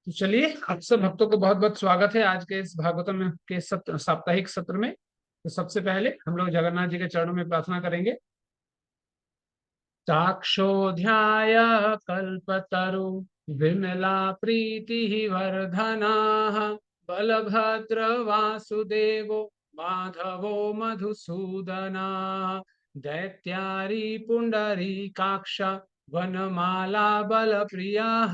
तो चलिए, आप सब भक्तों को बहुत बहुत स्वागत है आज के इस भागवतम के सत्र, साप्ताहिक सत्र में। तो सबसे पहले हम लोग जगन्नाथ जी के चरणों में प्रार्थना करेंगे। चाक्षोध्याय कल्पतरु विमला प्रीति वर्धनाः बलभद्र वासुदेवो माधवो मधुसूदनाः दैत्यारी पुंडरीकाक्ष वनमाला बलप्रियाः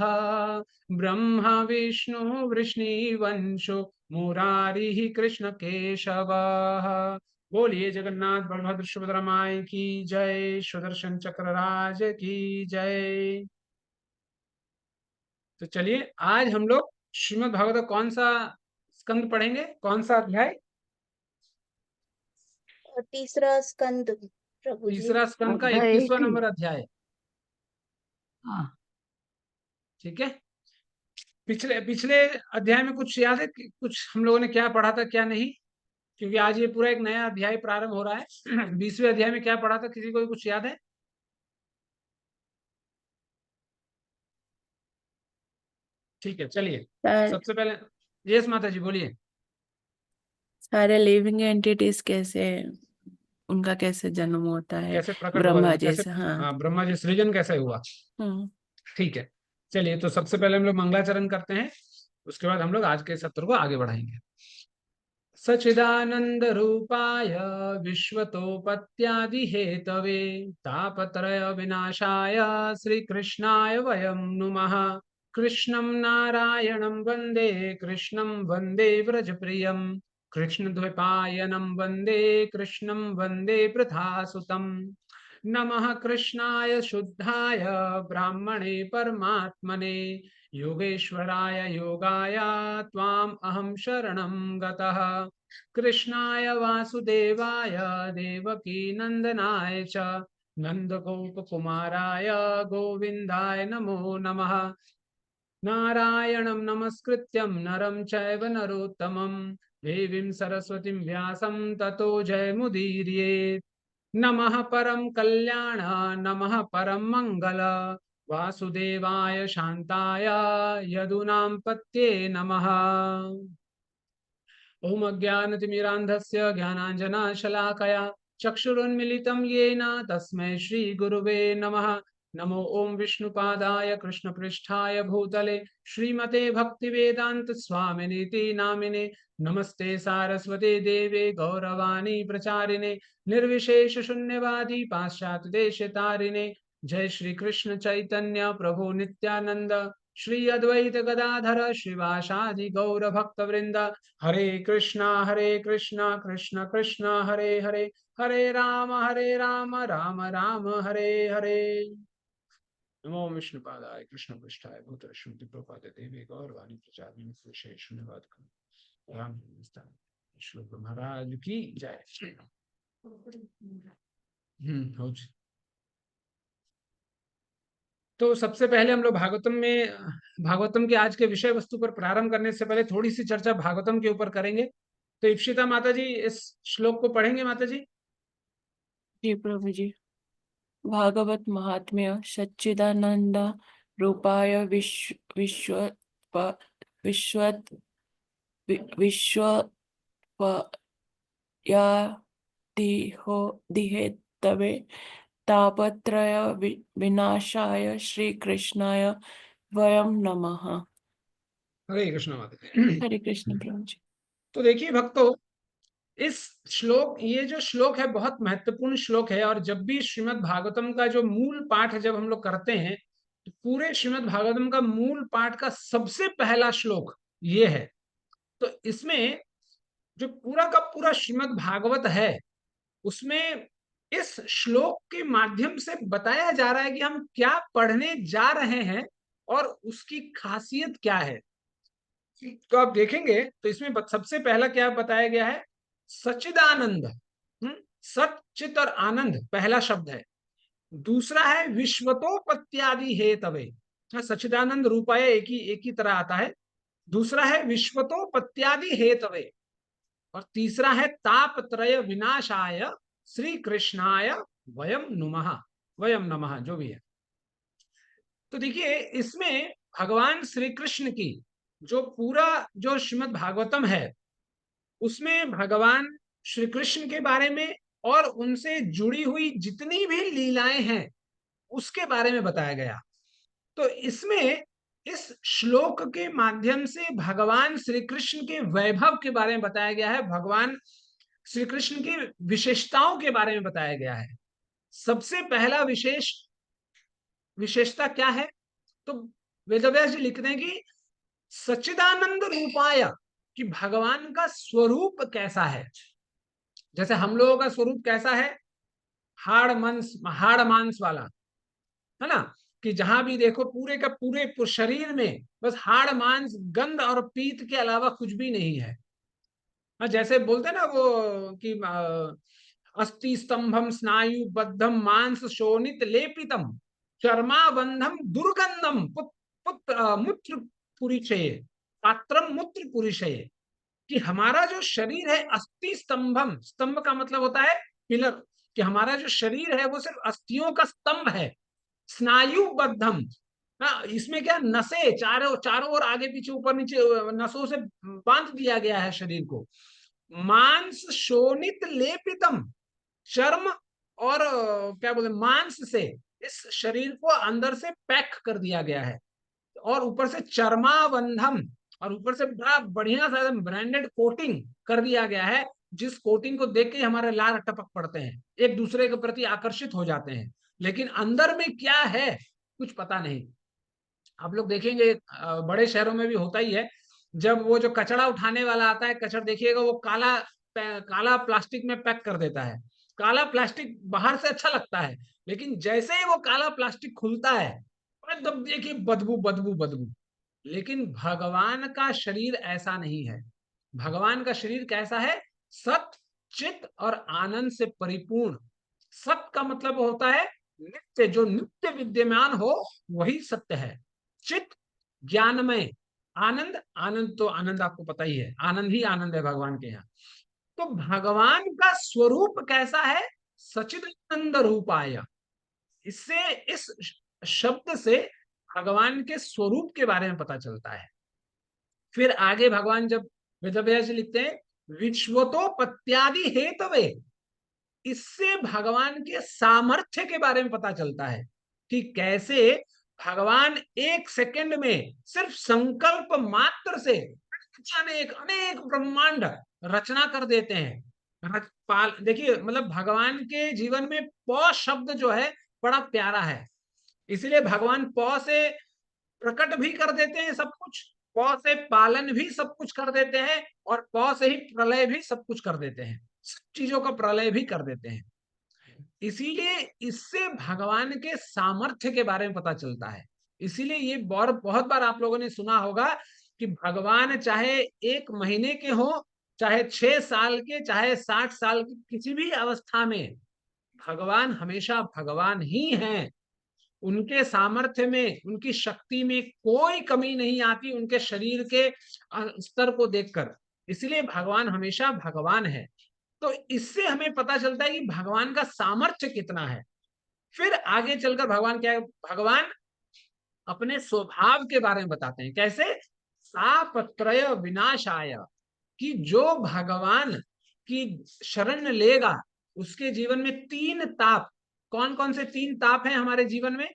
ब्रह्मा विष्णु वृष्णिवंशो मुरारी कृष्ण केशवः। बोलिए जगन्नाथ बलभद्र सुभद्रा माई की जय, सुदर्शन चक्र राज की जय। तो चलिए, आज हम लोग श्रीमद् भागवत कौन सा स्कंद पढ़ेंगे, कौन सा अध्याय? और तीसरा स्कंद प्रभु जी। तीसरा स्कंद का अध्याय 21वां 80। नंबर अध्याय। हाँ, ठीक है। पिछले पिछले अध्याय में कुछ याद है कि कुछ हम लोगों ने क्या पढ़ा था क्या नहीं? क्योंकि आज ये पूरा एक नया अध्याय प्रारंभ हो रहा है। 20वें अध्याय में क्या पढ़ा था, किसी को भी कुछ याद है? ठीक है, चलिए सबसे पहले यस माता जी बोलिए। सारे लिविंग एंटिटीज कैसे, उनका कैसे जन्म होता है, कैसे प्रकट हुआ, ब्रह्मा कैसे? जैसा। हाँ। हाँ, ब्रह्मा जी सृजन कैसे हुआ। हम्म। ठीक है, चलिए तो सबसे पहले हम लोग मंगलाचरण करते हैं, उसके बाद हम लोग आज के सत्र को आगे बढ़ाएंगे। सच्चिदानंद रूपाय विश्वतोपत्यादि हेतवे तापत्रय विनाशाय श्री कृष्णाय वयं नुमः। कृष्णं नारायणं वन्दे कृष्णं वन्दे व्रजप्रियं कृष्णद्वैपायनं वन्दे कृष्णं वन्दे पृथासुतम्। नमः कृष्णाय शुद्धाय ब्राह्मणे परमात्मने योगेश्वराय योगाय त्वाम् अहं शरणं गतः। कृष्णाय वासुदेवाय देवकी नंदनाय च नंदगोपकुमाराय गोविन्दाय नमो नमः। नारायणं नमस्कृत्यं नरं चैव नरोत्तमं देवीं सरस्वतीं व्यासं ततो जयमुदीरयेत्। नमः परं कल्याण नमः परं मंगल वासुदेवाय शान्ताय यदुनां पत्ये नमः। ओम अज्ञानतिमिरान्धस्य ज्ञानाञ्जनशलाकया चक्षुरुन्मिलितं येन तस्मै श्रीगुरुवे नमः। नमो ओम विष्णुपादाय कृष्णपृष्ठाय भूतले श्रीमते भक्तिवेदांत स्वामिनीति नामिने नमस्ते सारस्वते देवे गौरवाणी प्रचारिणे निर्विशेष शून्यवादी पाश्चात्य देश तारिणे। जय श्री कृष्ण चैतन्य प्रभु नित्यानंद श्री अद्वैत गदाधर श्रीवासादि गौर भक्त वृंद। हरे कृष्णा कृष्ण कृष्ण हरे हरे, हरे राम राम राम हरे हरे। नमो विष्णुपादाय कृष्ण पृष्ठाय भूतले श्रीमते प्रभुपाद देवी गौरवाणी प्रचारिणे विशेष धन्यवाद राम श्लोक महाराज की जय। हो जी। तो सबसे पहले हम लोग भागवतम के आज के विषय वस्तु पर प्रारंभ करने से पहले थोड़ी सी चर्चा भागवतम के ऊपर करेंगे। तो इप्सिता माता जी इस श्लोक को पढ़ेंगे माता जी। जी प्रभु जी। भागवत महात्म्य सच्चिदानंद रूपाय विश्व दिहेतवे तापत्रय विनाशाय श्री कृष्णाय वयम नमः। हरे कृष्ण माता जी। हरे कृष्ण प्रभु जी। तो देखिए भक्तों, ये जो श्लोक है बहुत महत्वपूर्ण श्लोक है। और जब भी श्रीमद् भागवतम का जो मूल पाठ जब हम लोग करते हैं, तो पूरे श्रीमद् भागवतम का मूल पाठ का सबसे पहला श्लोक ये है। तो इसमें जो पूरा का पूरा श्रीमद् भागवत है, उसमें इस श्लोक के माध्यम से बताया जा रहा है कि हम क्या पढ़ने जा रहे हैं और उसकी खासियत क्या है। तो आप देखेंगे तो इसमें सबसे पहला क्या बताया गया है, सच्चिदानंद। सच्चित और आनंद पहला शब्द है। दूसरा है विश्वतोपत्यादि हेतवे। सच्चिदानंद रूपाय एक ही तरह आता है। दूसरा है विश्वतोपत्यादि हेतवे। और तीसरा है तापत्रय विनाशाय श्री कृष्णाय वयम नुमः। वयम नमः जो भी है। तो देखिए इसमें भगवान श्री कृष्ण की जो पूरा जो श्रीमद् भागवतम है उसमें भगवान श्री कृष्ण के बारे में और उनसे जुड़ी हुई जितनी भी लीलाएं हैं उसके बारे में बताया गया। तो इसमें इस श्लोक के माध्यम से भगवान श्री कृष्ण के वैभव के बारे में बताया गया है, भगवान श्री कृष्ण की विशेषताओं के बारे में बताया गया है। सबसे पहला विशेषता क्या है? तो वेदव्यास जी लिखते हैं कि सच्चिदानंद रूपाय, कि भगवान का स्वरूप कैसा है। जैसे हम लोगों का स्वरूप कैसा है, हाड़ मांस वाला, है ना, कि जहां भी देखो पूरे का पूरे शरीर में बस हाड़ मांस गंध और पीत के अलावा कुछ भी नहीं है। जैसे बोलते हैं ना वो कि अस्थि स्तंभम स्नायु बद्धम मांस शोणित लेपितम चर्माबंधम दुर्गंधम पुत्र मूत्र पुरीशये पात्रम मूत्र पुरीशये, कि हमारा जो शरीर है अस्थि स्तंभम, स्तंभ का मतलब होता है पिलर, कि हमारा जो शरीर है वो सिर्फ अस्थियों का स्तंभ है। स्नायुबद्धम, इसमें क्या नसें चारों चारों ओर आगे पीछे ऊपर नीचे नसों से बांध दिया गया है शरीर को। मांस शोणित लेपितम, चर्म और क्या बोलते मांस से इस शरीर को अंदर से पैक कर दिया गया है, और ऊपर से चर्माबंधम, और ऊपर से बड़ा बढ़िया सा ब्रांडेड कोटिंग कर दिया गया है, जिस कोटिंग को देख के हमारे लार टपक पड़ते हैं, एक दूसरे के प्रति आकर्षित हो जाते हैं, लेकिन अंदर में क्या है कुछ पता नहीं। आप लोग देखेंगे बड़े शहरों में भी होता ही है, जब वो जो कचरा उठाने वाला आता है, कचरा देखिएगा वो काला प्लास्टिक में पैक कर देता है। काला प्लास्टिक बाहर से अच्छा लगता है, लेकिन जैसे ही वो काला प्लास्टिक खुलता है एकदम देखिए बदबू बदबू बदबू। लेकिन भगवान का शरीर ऐसा नहीं है। भगवान का शरीर कैसा है? सत चित और आनंद से परिपूर्ण। सत का मतलब होता है नित्य, जो नित्य विद्यमान हो वही सत्य है। चित ज्ञानमय, आनंद, आनंद तो आनंद आपको पता ही है, आनंद ही आनंद है भगवान के यहाँ। तो भगवान का स्वरूप कैसा है? सचिदानंद रूपाय। इससे इस शब्द से भगवान के स्वरूप के बारे में पता चलता है। फिर आगे भगवान जब वेदव्यास जी लिखते हैं विश्वतोपत्यादि हेतवे, इससे भगवान के सामर्थ्य के बारे में पता चलता है कि कैसे भगवान एक सेकंड में सिर्फ संकल्प मात्र से अनेक अनेक ब्रह्मांड रचना कर देते हैं। देखिए मतलब भगवान के जीवन में प शब्द जो है बड़ा प्यारा है, इसलिए भगवान प से प्रकट भी कर देते हैं सब कुछ, प से पालन भी सब कुछ कर देते हैं, और प से ही प्रलय भी सब कुछ कर देते हैं, सब चीजों का प्रलय भी कर देते हैं। इसीलिए इससे भगवान के सामर्थ्य के बारे में पता चलता है। इसीलिए ये बहुत बार आप लोगों ने सुना होगा कि भगवान चाहे 1 महीने के हो, चाहे 6 साल के, चाहे 60 साल की, किसी भी अवस्था में भगवान हमेशा भगवान ही हैं। उनके सामर्थ्य में, उनकी शक्ति में कोई कमी नहीं आती उनके शरीर के स्तर को देखकर। इसलिए भगवान हमेशा भगवान है। तो इससे हमें पता चलता है कि भगवान का सामर्थ्य कितना है। फिर आगे चलकर भगवान क्या है? भगवान अपने स्वभाव के बारे में बताते हैं। कैसे? तापत्रय विनाशाय, कि जो भगवान की शरण लेगा उसके जीवन में 3 ताप, कौन कौन से 3 ताप हैं हमारे जीवन में?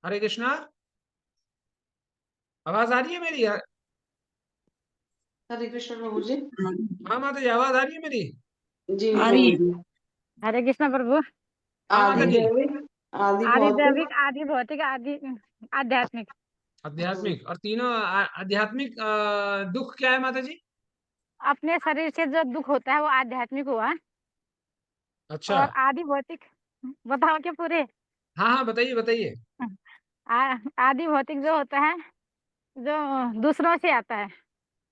हरे कृष्णा, आवाज आ रही है मेरी? हरे कृष्ण प्रभु जी। हाँ माता जी, आवाज आ रही है मेरी? जी आ रही है। हरे कृष्ण प्रभु। हाँ माता आदि जी। दैविक, आदि आदि भौतिक, दैविक, आदि भौतिक, आदि आध्यात्मिक। आध्यात्मिक। और तीनों आध्यात्मिक दुख क्या है माता जी? अपने शरीर से जो दुख होता है वो आध्यात्मिक हुआ, अच्छा, और आदि भौतिक बताओ क्या पूरे? हाँ हाँ बताइए बताइए। आदि भौतिक जो होता है जो दूसरों से आता है,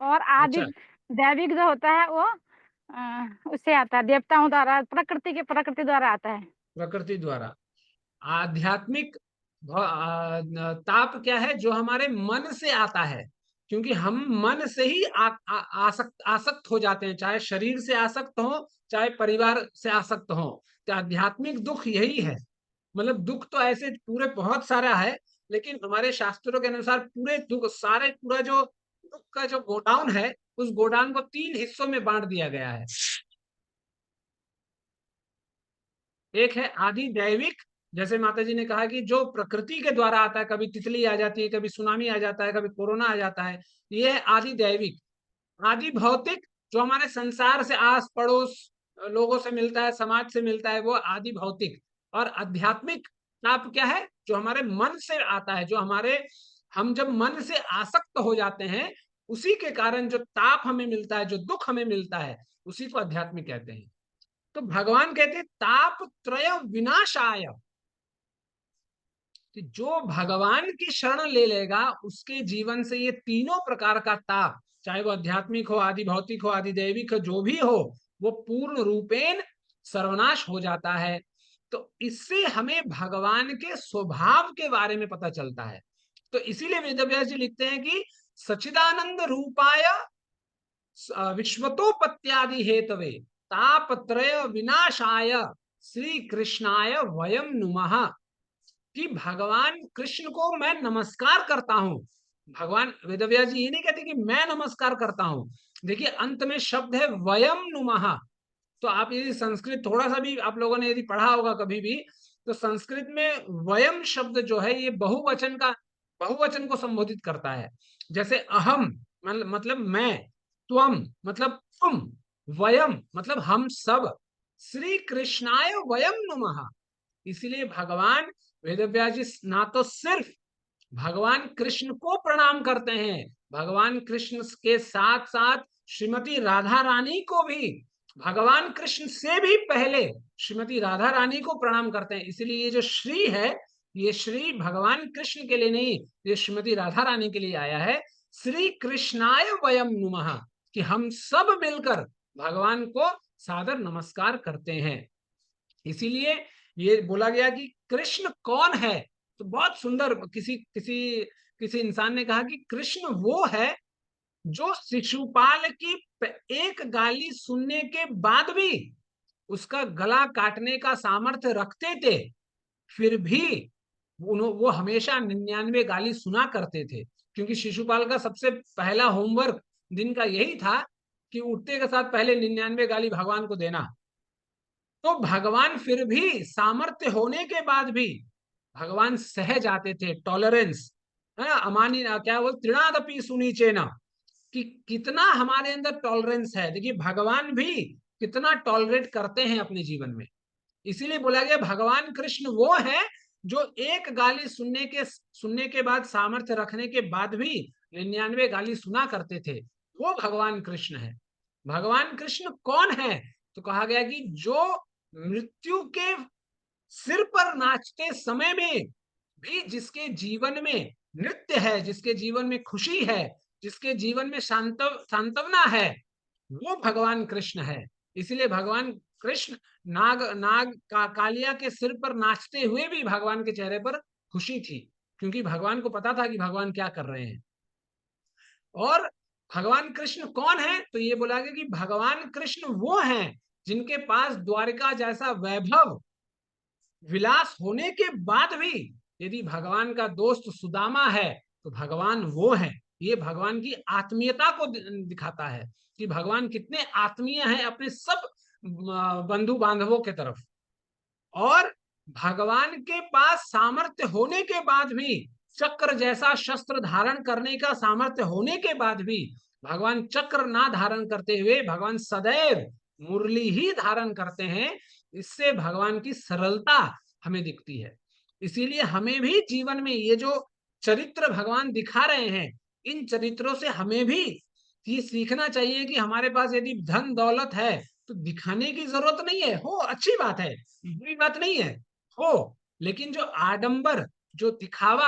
और आदि अच्छा, दैविक जो होता है वो उससे आता है, देवताओं द्वारा, प्रकृति द्वारा आता है। प्रकृति द्वारा। आध्यात्मिक ताप क्या है? जो हमारे मन से आता है, क्योंकि हम मन से ही आसक्त हो जाते हैं, चाहे शरीर से आसक्त हो, चाहे परिवार से आसक्त हो। तो आध्यात्मिक दुख यही है। मतलब दुख तो ऐसे पूरे बहुत सारा है, लेकिन हमारे शास्त्रों के अनुसार पूरे दुख सारे पूरा जो दुख का जो गोडाउन है, उस गोडाउन को 3 हिस्सों में बांट दिया गया है। एक है आदि दैविक, जैसे माता जी ने कहा कि जो प्रकृति के द्वारा आता है, कभी तितली आ जाती है, कभी सुनामी आ जाता है, कभी कोरोना आ जाता है, ये है आदि दैविक। आदि भौतिक, जो हमारे संसार से आस पड़ोस लोगों से मिलता है, समाज से मिलता है, वो आदि भौतिक। और आध्यात्मिक ताप क्या है? जो हमारे मन से आता है, जो हमारे हम जब मन से आसक्त हो जाते हैं, उसी के कारण जो ताप हमें मिलता है, जो दुख हमें मिलता है, उसी को आध्यात्मिक कहते हैं। तो भगवान कहते हैं ताप त्रय विनाशाय, कि जो भगवान की शरण ले लेगा उसके जीवन से ये तीनों प्रकार का ताप, चाहे वो आध्यात्मिक हो, आदि भौतिक हो, आदि दैविक हो, जो भी हो, वो पूर्ण रूपेण सर्वनाश हो जाता है। तो इससे हमें भगवान के स्वभाव के बारे में पता चलता है। तो इसीलिए वेदव्यास जी लिखते हैं कि सच्चिदानंद रूपाय विश्वतोपत्यादि हेतवे तापत्रय विनाशाय श्री कृष्णाय वयम नुमः, कि भगवान कृष्ण को मैं नमस्कार करता हूं। भगवान वेदव्यास जी ये नहीं कहते कि मैं नमस्कार करता हूं, देखिए अंत में शब्द है वयम नुमः। तो आप यदि संस्कृत थोड़ा सा भी आप लोगों ने यदि पढ़ा होगा कभी भी, तो संस्कृत में वयम शब्द जो है ये बहुवचन को संबोधित करता है। जैसे अहम मतलब मैं, त्वम मतलब तुम, वयम मतलब हम सब, श्री कृष्णाय वयम नुमः। इसलिए भगवान वेदव्यास जी ना तो सिर्फ भगवान कृष्ण को प्रणाम करते हैं, भगवान कृष्ण के साथ साथ श्रीमती राधा रानी को भी, भगवान कृष्ण से भी पहले श्रीमती राधा रानी को प्रणाम करते हैं। इसलिए ये जो श्री है, ये श्री भगवान कृष्ण के लिए नहीं, ये श्रीमती राधा रानी के लिए आया है। श्री कृष्णाय वयम नुमः, कि हम सब मिलकर भगवान को सादर नमस्कार करते हैं। इसीलिए ये बोला गया कि कृष्ण कौन है। तो बहुत सुंदर किसी इंसान ने कहा कि कृष्ण वो है जो शिशुपाल की एक गाली सुनने के बाद भी उसका गला काटने का सामर्थ्य रखते थे, फिर भी वो हमेशा 99 गाली सुना करते थे। क्योंकि शिशुपाल का सबसे पहला होमवर्क दिन का यही था कि उठते के साथ पहले 99 गाली भगवान को देना। तो भगवान फिर भी सामर्थ्य होने के बाद भी भगवान सह जाते थे, टॉलरेंस है ना, अमानी क्या बोल तृणादपि सुनीचेन, कि कितना हमारे अंदर टॉलरेंस है। देखिए भगवान भी कितना टॉलरेट करते हैं अपने जीवन में। इसीलिए बोला गया भगवान कृष्ण वो है जो एक गाली सुनने के बाद सामर्थ्य रखने के बाद भी 99 गाली सुना करते थे, वो भगवान कृष्ण है। भगवान कृष्ण कौन है? तो कहा गया कि जो मृत्यु के सिर पर नाचते समय में भी जिसके जीवन में नृत्य है, जिसके जीवन में खुशी है, जिसके जीवन में सांत्वना है, वो भगवान कृष्ण है। इसलिए भगवान कृष्ण नाग कालिया के सिर पर नाचते हुए भी भगवान के चेहरे पर खुशी थी, क्योंकि भगवान को पता था कि भगवान क्या कर रहे हैं। और भगवान कृष्ण कौन है? तो ये बोला गया कि भगवान कृष्ण वो हैं जिनके पास द्वारिका जैसा वैभव विलास होने के बाद भी यदि भगवान का दोस्त सुदामा है तो भगवान वो है। ये भगवान की आत्मीयता को दिखाता है कि भगवान कितने आत्मीय हैं अपने सब बंधु बांधवों के तरफ। और भगवान के पास सामर्थ्य होने के बाद भी, चक्र जैसा शस्त्र धारण करने का सामर्थ्य होने के बाद भी, भगवान चक्र ना धारण करते हुए भगवान सदैव मुरली ही धारण करते हैं। इससे भगवान की सरलता हमें दिखती है। इसीलिए हमें भी जीवन में ये जो चरित्र भगवान दिखा रहे हैं, इन चरित्रों से हमें भी ये सीखना चाहिए कि हमारे पास यदि धन दौलत है तो दिखाने की जरूरत नहीं है। हो अच्छी बात है, बुरी बात नहीं है, हो, लेकिन जो आडंबर, जो दिखावा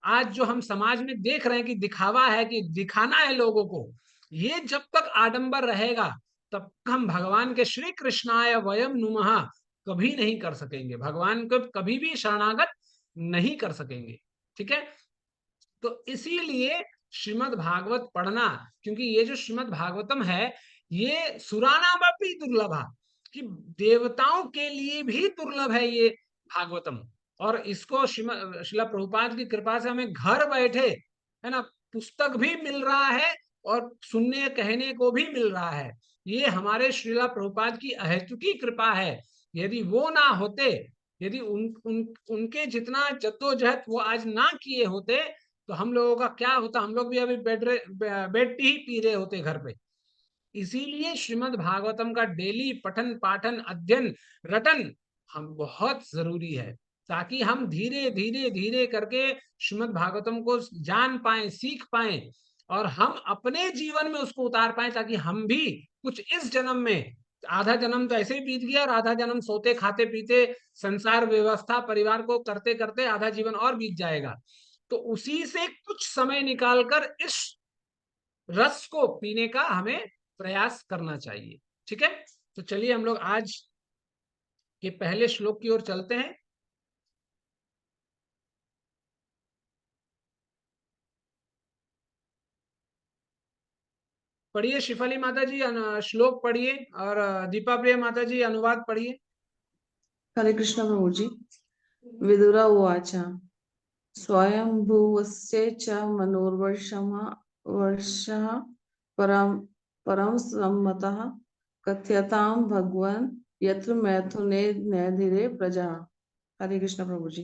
आज जो हम समाज में देख रहे हैं कि दिखावा है, कि दिखाना है लोगों को, ये जब तक आडंबर रहेगा तब हम भगवान के श्री कृष्णाय वयम नुमः कभी नहीं कर सकेंगे, भगवान को कभी भी शरणागत नहीं कर सकेंगे। ठीक है, तो इसीलिए श्रीमद् भागवत पढ़ना, क्योंकि ये जो श्रीमद् भागवतम है ये सुरानामपि दुर्लभा, कि देवताओं के लिए भी दुर्लभ है ये भागवतम। और इसको श्रीला प्रभुपाद की कृपा से हमें घर बैठे, है ना, पुस्तक भी मिल रहा है और सुनने कहने को भी मिल रहा है। ये हमारे श्रीला प्रभुपाद की अहेतुकी कृपा है। यदि वो ना होते, यदि उनके जितना जद्दोजहद वो आज ना किए होते, तो हम लोगों का क्या होता? हम लोग भी अभी बेड टी ही पी रहे होते घर पे। इसीलिए श्रीमद् भागवतम का डेली पठन पाठन अध्ययन रटन हम बहुत जरूरी है, ताकि हम धीरे धीरे धीरे करके श्रीमद् भागवतम को जान पाए, सीख पाए, और हम अपने जीवन में उसको उतार पाए, ताकि हम भी कुछ इस जन्म में, आधा जन्म तो ऐसे ही बीत गया और आधा जन्म सोते खाते पीते संसार व्यवस्था परिवार को करते करते आधा जीवन और बीत जाएगा, तो उसी से कुछ समय निकालकर इस रस को पीने का हमें प्रयास करना चाहिए। ठीक है, तो चलिए हम लोग आज के पहले श्लोक की ओर चलते हैं। पढ़िए शिफाली माता जी, श्लोक पढ़िए, और दीपा प्रिय माता जी अनुवाद पढ़िए। हरे कृष्ण प्रभु जी। विदुर उवाच स्वयंभुवस्य च वर्षः परम सम्मतः कथ्यतां भगवन् यत्र मैथुने नैधिरे प्रजा। हरे कृष्ण प्रभु जी।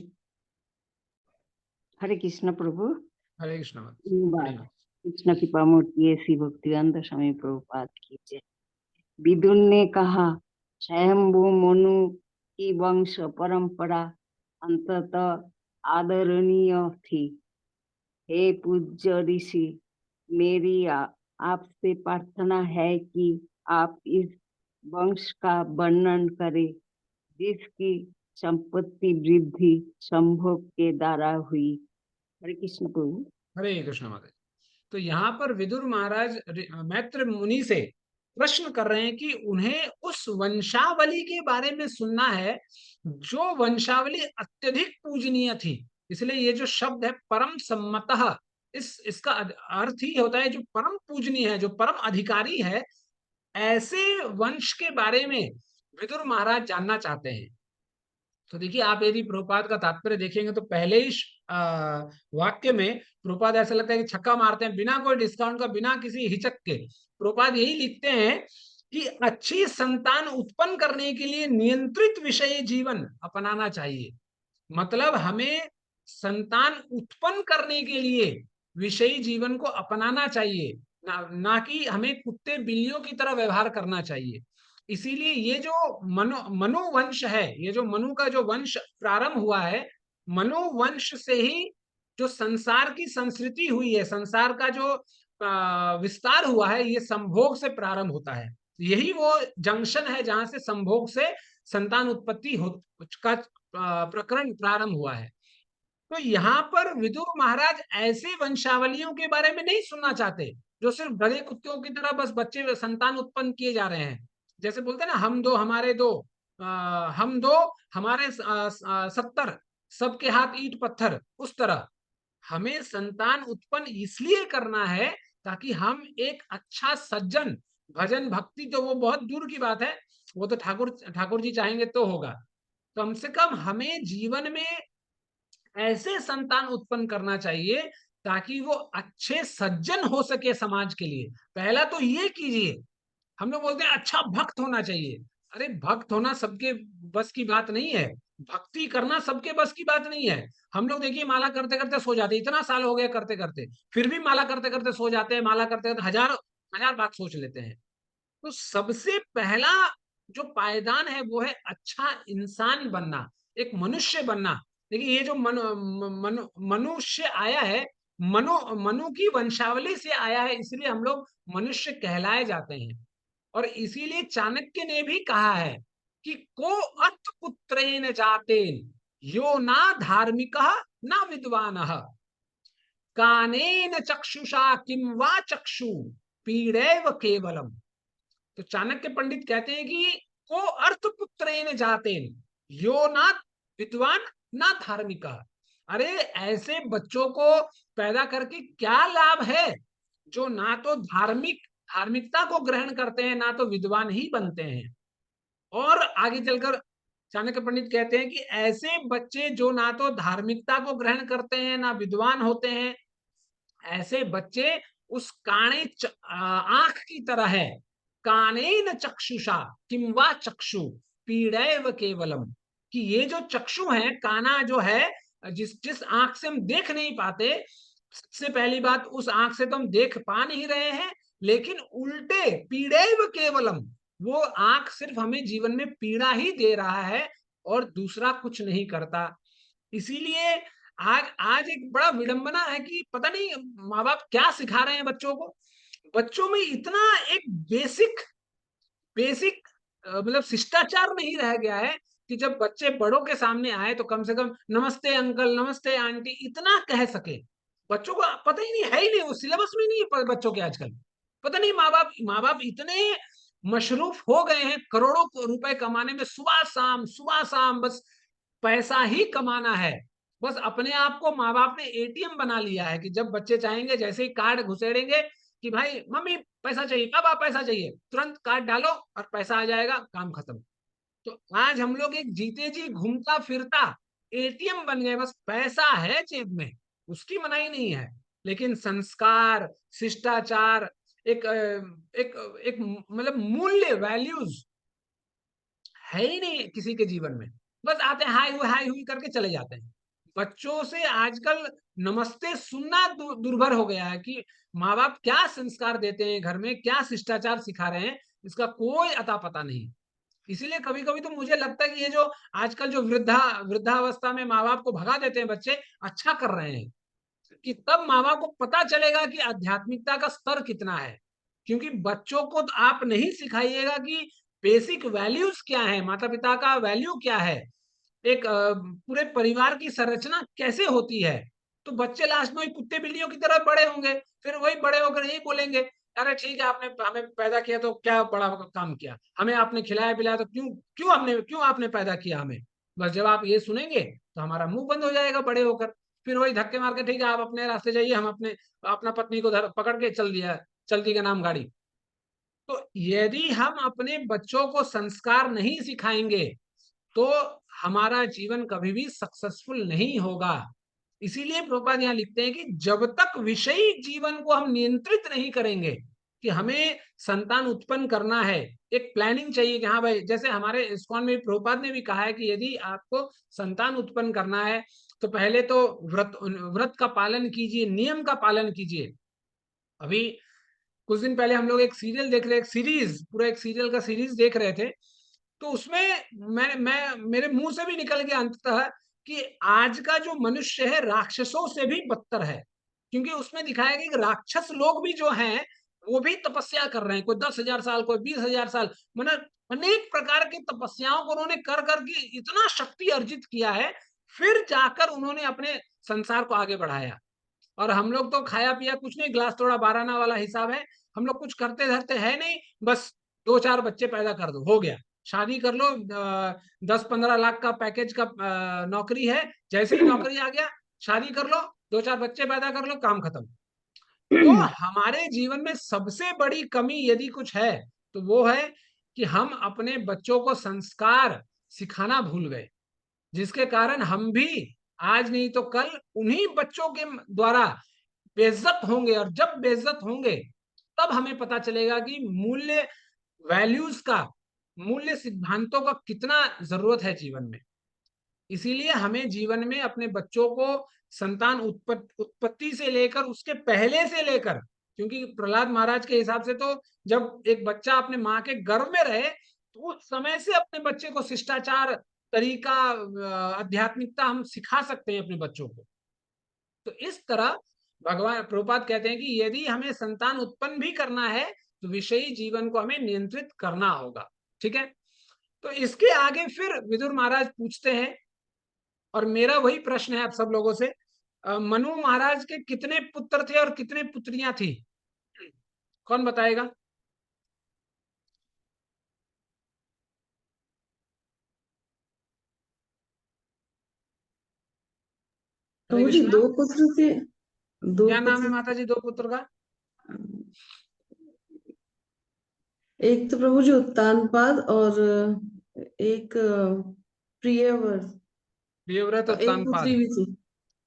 हरे कृष्ण प्रभु। हरे कृष्ण माता। धन्यवाद। कृष्ण कृपा मूर्ति श्री भक्तिवेदांत स्वामी प्रभुपाद की जय। विदुर ने कहा, स्वयंभू मनु की वंश परंपरा अंततः आदरणीय थी। हे पूज्य ऋषि, मेरी आपसे प्रार्थना है कि आप इस वंश का वर्णन करें, जिसकी संपत्ति वृद्धि संभोग के द्वारा हुई। हरे कृष्ण प्रभु। हरे कृष्ण माता। तो यहाँ पर विदुर महाराज मैत्र मुनि से प्रश्न कर रहे हैं कि उन्हें उस वंशावली के बारे में सुनना है जो वंशावली अत्यधिक पूजनीय थी। इसलिए ये जो शब्द है परम सम्मतः, इसका अर्थ ही होता है जो परम पूजनीय है, जो परम अधिकारी है। ऐसे वंश के बारे में विदुर महाराज जानना चाहते हैं। तो देखिए, आप यदि प्रभुपाद का तात्पर्य देखेंगे तो पहले ही वाक्य में प्रभुपाद ऐसा लगता है कि छक्का मारते हैं, बिना कोई डिस्काउंट का, बिना किसी हिचक के। प्रभुपाद यही लिखते हैं कि अच्छी संतान उत्पन्न करने के लिए नियंत्रित विषय जीवन अपनाना चाहिए। मतलब हमें संतान उत्पन्न करने के लिए विषयी जीवन को अपनाना चाहिए, ना कि हमें कुत्ते बिल्लियों की तरह व्यवहार करना चाहिए। इसीलिए ये जो मनु वंश है, ये जो मनु का जो वंश प्रारंभ हुआ है, मनु वंश से ही जो संसार की संस्कृति हुई है, संसार का जो विस्तार हुआ है, ये संभोग से प्रारंभ होता है। यही वो जंक्शन है जहां से संभोग से संतान उत्पत्ति का प्रकरण प्रारंभ हुआ है। तो यहाँ पर विदुर महाराज ऐसे वंशावलियों के बारे में नहीं सुनना चाहते जो सिर्फ गधे कुत्तों की तरह बस बच्चे संतान उत्पन्न किए जा रहे हैं। जैसे बोलते हैं ना, हम दो हमारे दो, हम दो हमारे 70, सबके हाथ ईंट पत्थर, उस तरह हमें संतान उत्पन्न इसलिए करना है ताकि हम एक अच्छा सज्जन, भजन भक्ति तो वो बहुत दूर की बात है, वो तो ठाकुर जी चाहेंगे तो होगा। कम से कम हमें जीवन में ऐसे संतान उत्पन्न करना चाहिए ताकि वो अच्छे सज्जन हो सके समाज के लिए। पहला तो ये कीजिए। हम लोग बोलते हैं अच्छा भक्त होना चाहिए। अरे भक्त होना सबके बस की बात नहीं है, भक्ति करना सबके बस की बात नहीं है। हम लोग देखिए माला करते करते सो जाते, इतना साल हो गया करते करते, फिर भी माला करते करते सो जाते हैं, माला करते करते हजार हजार बात सोच लेते हैं। तो सबसे पहला जो पायदान है वो है अच्छा इंसान बनना, एक मनुष्य बनना। देखिए ये जो मनुष्य आया है, मनु की वंशावली से आया है, इसलिए हम लोग मनुष्य कहलाए जाते हैं। और इसीलिए चाणक्य ने भी कहा है कि को अर्थ पुत्रेन जातेन यो ना धार्मिक ना विद्वान कानेन चक्षुषा किम वा चक्षु पीड़ैव केवलम। तो चाणक्य पंडित कहते हैं कि को अर्थ पुत्रेन जातेन यो ना विद्वान ना धार्मिक। अरे ऐसे बच्चों को पैदा करके क्या लाभ है जो ना तो धार्मिकता को ग्रहण करते हैं, ना तो विद्वान ही बनते हैं। और आगे चलकर चाणक्य पंडित कहते हैं कि ऐसे बच्चे जो ना तो धार्मिकता को ग्रहण करते हैं ना विद्वान होते हैं, ऐसे बच्चे उस आंख की तरह है। कानेन चक्षुषा किम वा चक्षु पीड़ैव केवलम, कि ये जो चक्षु है, काना जो है, जिस जिस आंख से हम देख नहीं पाते, सबसे पहली बात उस आंख से तो हम देख पा नहीं रहे हैं, लेकिन उल्टे पीड़ैव केवलम, वो आंख सिर्फ हमें जीवन में पीड़ा ही दे रहा है और दूसरा कुछ नहीं करता। इसीलिए आज आज एक बड़ा विडंबना है कि पता नहीं माँ बाप क्या सिखा रहे हैं बच्चों को। बच्चों में इतना एक बेसिक बेसिक मतलब शिष्टाचार नहीं रह गया है कि जब बच्चे बड़ों के सामने आए तो कम से कम नमस्ते अंकल, नमस्ते आंटी, इतना कह सके। बच्चों को पता ही नहीं है, ही नहीं, वो सिलेबस में नहीं है बच्चों के आजकल। पता नहीं माँ बाप इतने मशरूफ हो गए हैं करोड़ों रुपए कमाने में, सुबह शाम बस पैसा ही कमाना है। बस अपने आप को माँ बाप ने एटीएम बना लिया है कि जब बच्चे चाहेंगे जैसे ही कार्ड घुसेड़ेंगे कि भाई मम्मी पैसा चाहिए, पापा पैसा चाहिए, तुरंत कार्ड डालो और पैसा आ जाएगा, काम खत्म। तो आज हम लोग एक जीते जी घूमता फिरता एटीएम बन गए, बस पैसा है जेब में, उसकी मनाही नहीं है, लेकिन संस्कार, शिष्टाचार, एक एक एक मतलब मूल्य, वैल्यूज है ही नहीं किसी के जीवन में। बस आते हैं हाय हुई करके चले जाते हैं। बच्चों से आजकल नमस्ते सुनना दुर्भर हो गया है कि माँ बाप क्या संस्कार देते हैं घर में, क्या शिष्टाचार सिखा रहे हैं, इसका कोई अता पता नहीं। इसीलिए कभी कभी तो मुझे लगता है कि ये जो आजकल जो वृद्धावस्था में माँ बाप को भगा देते हैं बच्चे, अच्छा कर रहे हैं, कि तब माँ बाप को पता चलेगा कि आध्यात्मिकता का स्तर कितना है। क्योंकि बच्चों को तो आप नहीं सिखाइएगा कि बेसिक वैल्यूज क्या है, माता पिता का वैल्यू क्या है, एक पूरे परिवार की संरचना कैसे होती है, तो बच्चे लास्ट में कुत्ते बिल्लियों की तरह बड़े होंगे। फिर वही बड़े होकर यही बोलेंगे, अरे ठीक है आपने हमें पैदा किया तो क्या बड़ा काम किया, हमें आपने खिलाया पिलाया तो क्यों आपने पैदा किया हमें। बस जब आप ये सुनेंगे तो हमारा मुंह बंद हो जाएगा बड़े होकर। फिर वही धक्के मार के, ठीक है आप अपने रास्ते जाइए, हम अपना पत्नी को पकड़ के चल दिया, चलती का नाम गाड़ी। तो यदि हम अपने बच्चों को संस्कार नहीं सिखाएंगे तो हमारा जीवन कभी भी सक्सेसफुल नहीं होगा। इसीलिए प्रभुपाद यहाँ लिखते हैं कि जब तक विषयी जीवन को हम नियंत्रित नहीं करेंगे, कि हमें संतान उत्पन्न करना है, एक प्लानिंग चाहिए कि हाँ भाई, जैसे हमारे इस्कॉन में प्रभुपाद ने भी कहा है कि यदि आपको संतान उत्पन्न करना है तो पहले तो व्रत का पालन कीजिए, नियम का पालन कीजिए। अभी कुछ दिन पहले हम लोग एक सीरियल देख रहे, पूरा एक सीरियल का सीरीज देख रहे थे, तो उसमें मैं मेरे मुंह से भी निकल गया अंततः कि आज का जो मनुष्य है राक्षसों से भी बदतर है। क्योंकि उसमें दिखाया गया कि राक्षस लोग भी जो हैं वो भी तपस्या कर रहे हैं, कोई 10,000 साल, कोई 20,000 साल, मतलब अनेक प्रकार की तपस्याओं को उन्होंने कर करके इतना शक्ति अर्जित किया है, फिर जाकर उन्होंने अपने संसार को आगे बढ़ाया। और हम लोग तो खाया पिया कुछ नहीं, ग्लास तोड़ा 12 वाला हिसाब है, हम लोग कुछ करते धरते है नहीं, बस 2-4 बच्चे पैदा कर दो, हो गया, शादी कर लो, 10-15 लाख का पैकेज का नौकरी है, जैसे ही नौकरी आ गया शादी कर लो, 2-4 बच्चे पैदा कर लो, काम खत्म। तो हमारे जीवन में सबसे बड़ी कमी यदि कुछ है तो वो है कि हम अपने बच्चों को संस्कार सिखाना भूल गए, जिसके कारण हम भी आज नहीं तो कल उन्हीं बच्चों के द्वारा बेइज्जत होंगे। और जब बेइज्जत होंगे तब हमें पता चलेगा कि मूल्य, वैल्यूज का, मूल्य सिद्धांतों का कितना जरूरत है जीवन में। इसीलिए हमें जीवन में अपने बच्चों को संतान उत्पत्ति से लेकर, उसके पहले से लेकर, क्योंकि प्रहलाद महाराज के हिसाब से तो जब एक बच्चा अपने माँ के गर्भ में रहे तो उस समय से अपने बच्चे को शिष्टाचार, तरीका, आध्यात्मिकता हम सिखा सकते हैं अपने बच्चों को। तो इस तरह भगवान प्रभुपाद कहते हैं कि यदि हमें संतान उत्पन्न भी करना है तो विषयी जीवन को हमें नियंत्रित करना होगा। ठीक है, तो इसके आगे फिर विदुर महाराज पूछते हैं, और मेरा वही प्रश्न है आप सब लोगों से, मनु महाराज के कितने पुत्र थे और कितने पुत्रियां थी, कौन बताएगा? प्रभु जी, 2 पुत्र थे। क्या नाम है माता जी 2 पुत्र का? एक तो प्रभु जी उत्तानपाद और एक प्रियव्रत, प्रियव्रत एक उत्तानपाद। पुत्री भी थी।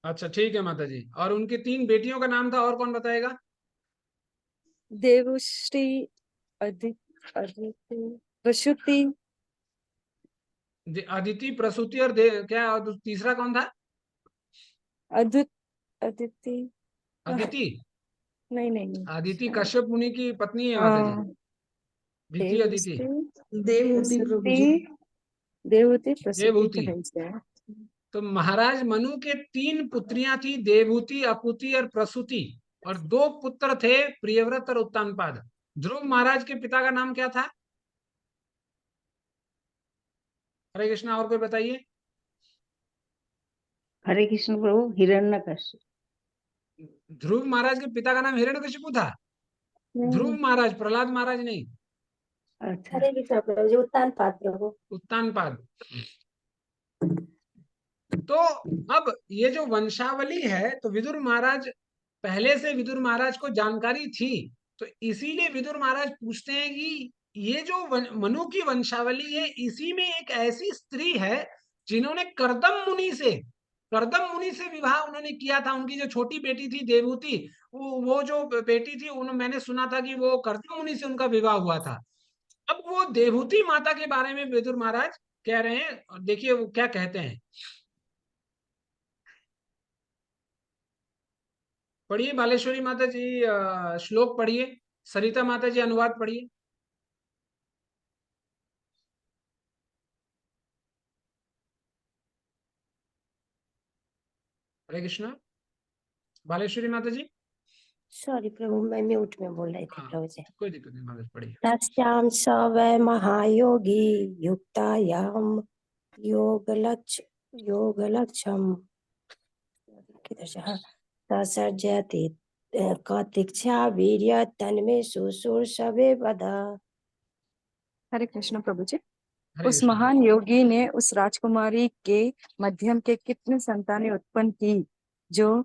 अच्छा ठीक है माता जी। और उनकी 3 बेटियों का नाम था, और कौन बताएगा? देवश्री, अदिति, प्रसूति, अदिति, प्रसूति और क्या, और तीसरा कौन था? अदिति, अदिति। नहीं नहीं नहीं, अदिति कश्यप मुनि की पत्नी है माता जी, हाँ, द्वितीय अदिति। देवहूति प्रभु जी। प्रसूति, देवहूति, प्रसूति देवहूति। तो है ही है। तो महाराज मनु के 3 पुत्रियां थी, देवहूति, अपूति और प्रसूति, और 2 पुत्र थे, प्रियव्रत और उत्तानपाद। ध्रुव महाराज के पिता का नाम क्या था? हरे कृष्णा, और कोई बताइए। हरे कृष्ण प्रभु, हिरण्यकश्यप। ध्रुव महाराज के पिता का नाम हिरण्यकशिपु था। ध्रुव महाराज, प्रहलाद महाराज नहीं, अच्छा, हरे कृष्ण प्रभु जी, उत्तानपाद प्रभु। उत्तानपाद। तो अब ये जो वंशावली है, तो विदुर महाराज, पहले से विदुर महाराज को जानकारी थी, तो इसीलिए विदुर महाराज पूछते हैं कि ये जो मनु की वंशावली है, इसी में एक ऐसी स्त्री है जिन्होंने कर्दम मुनि से विवाह उन्होंने किया था। उनकी जो छोटी बेटी थी देवहूति, वो जो बेटी थी, मैंने सुना था कि वो कर्दम मुनि से उनका विवाह हुआ था। अब वो देवहूति माता के बारे में विदुर महाराज कह रहे हैं, और देखिए वो क्या कहते हैं। पढ़िए बालेश्वरी माता जी, श्लोक पढ़िए। सरिता माता जी अनुवाद पढ़िए। हरे कृष्णा। बालेश्वरी माता जी। सॉरी प्रभु, मैं म्यूट में बोल रही थी हाँ, प्रभु जी। कोई दिक्कत नहीं माता जी, पढ़िए। तस्यां स वै महायोगी युक्तायां योगलक्ष्यम् ससर्जयति कतिक्षा वीर्य तन्मे शुश्रूषवे वद। हरे कृष्ण प्रभु जी। हरे उस कृष्णा। महान योगी ने उस राजकुमारी के मध्यम के कितने संतानें उत्पन्न की जो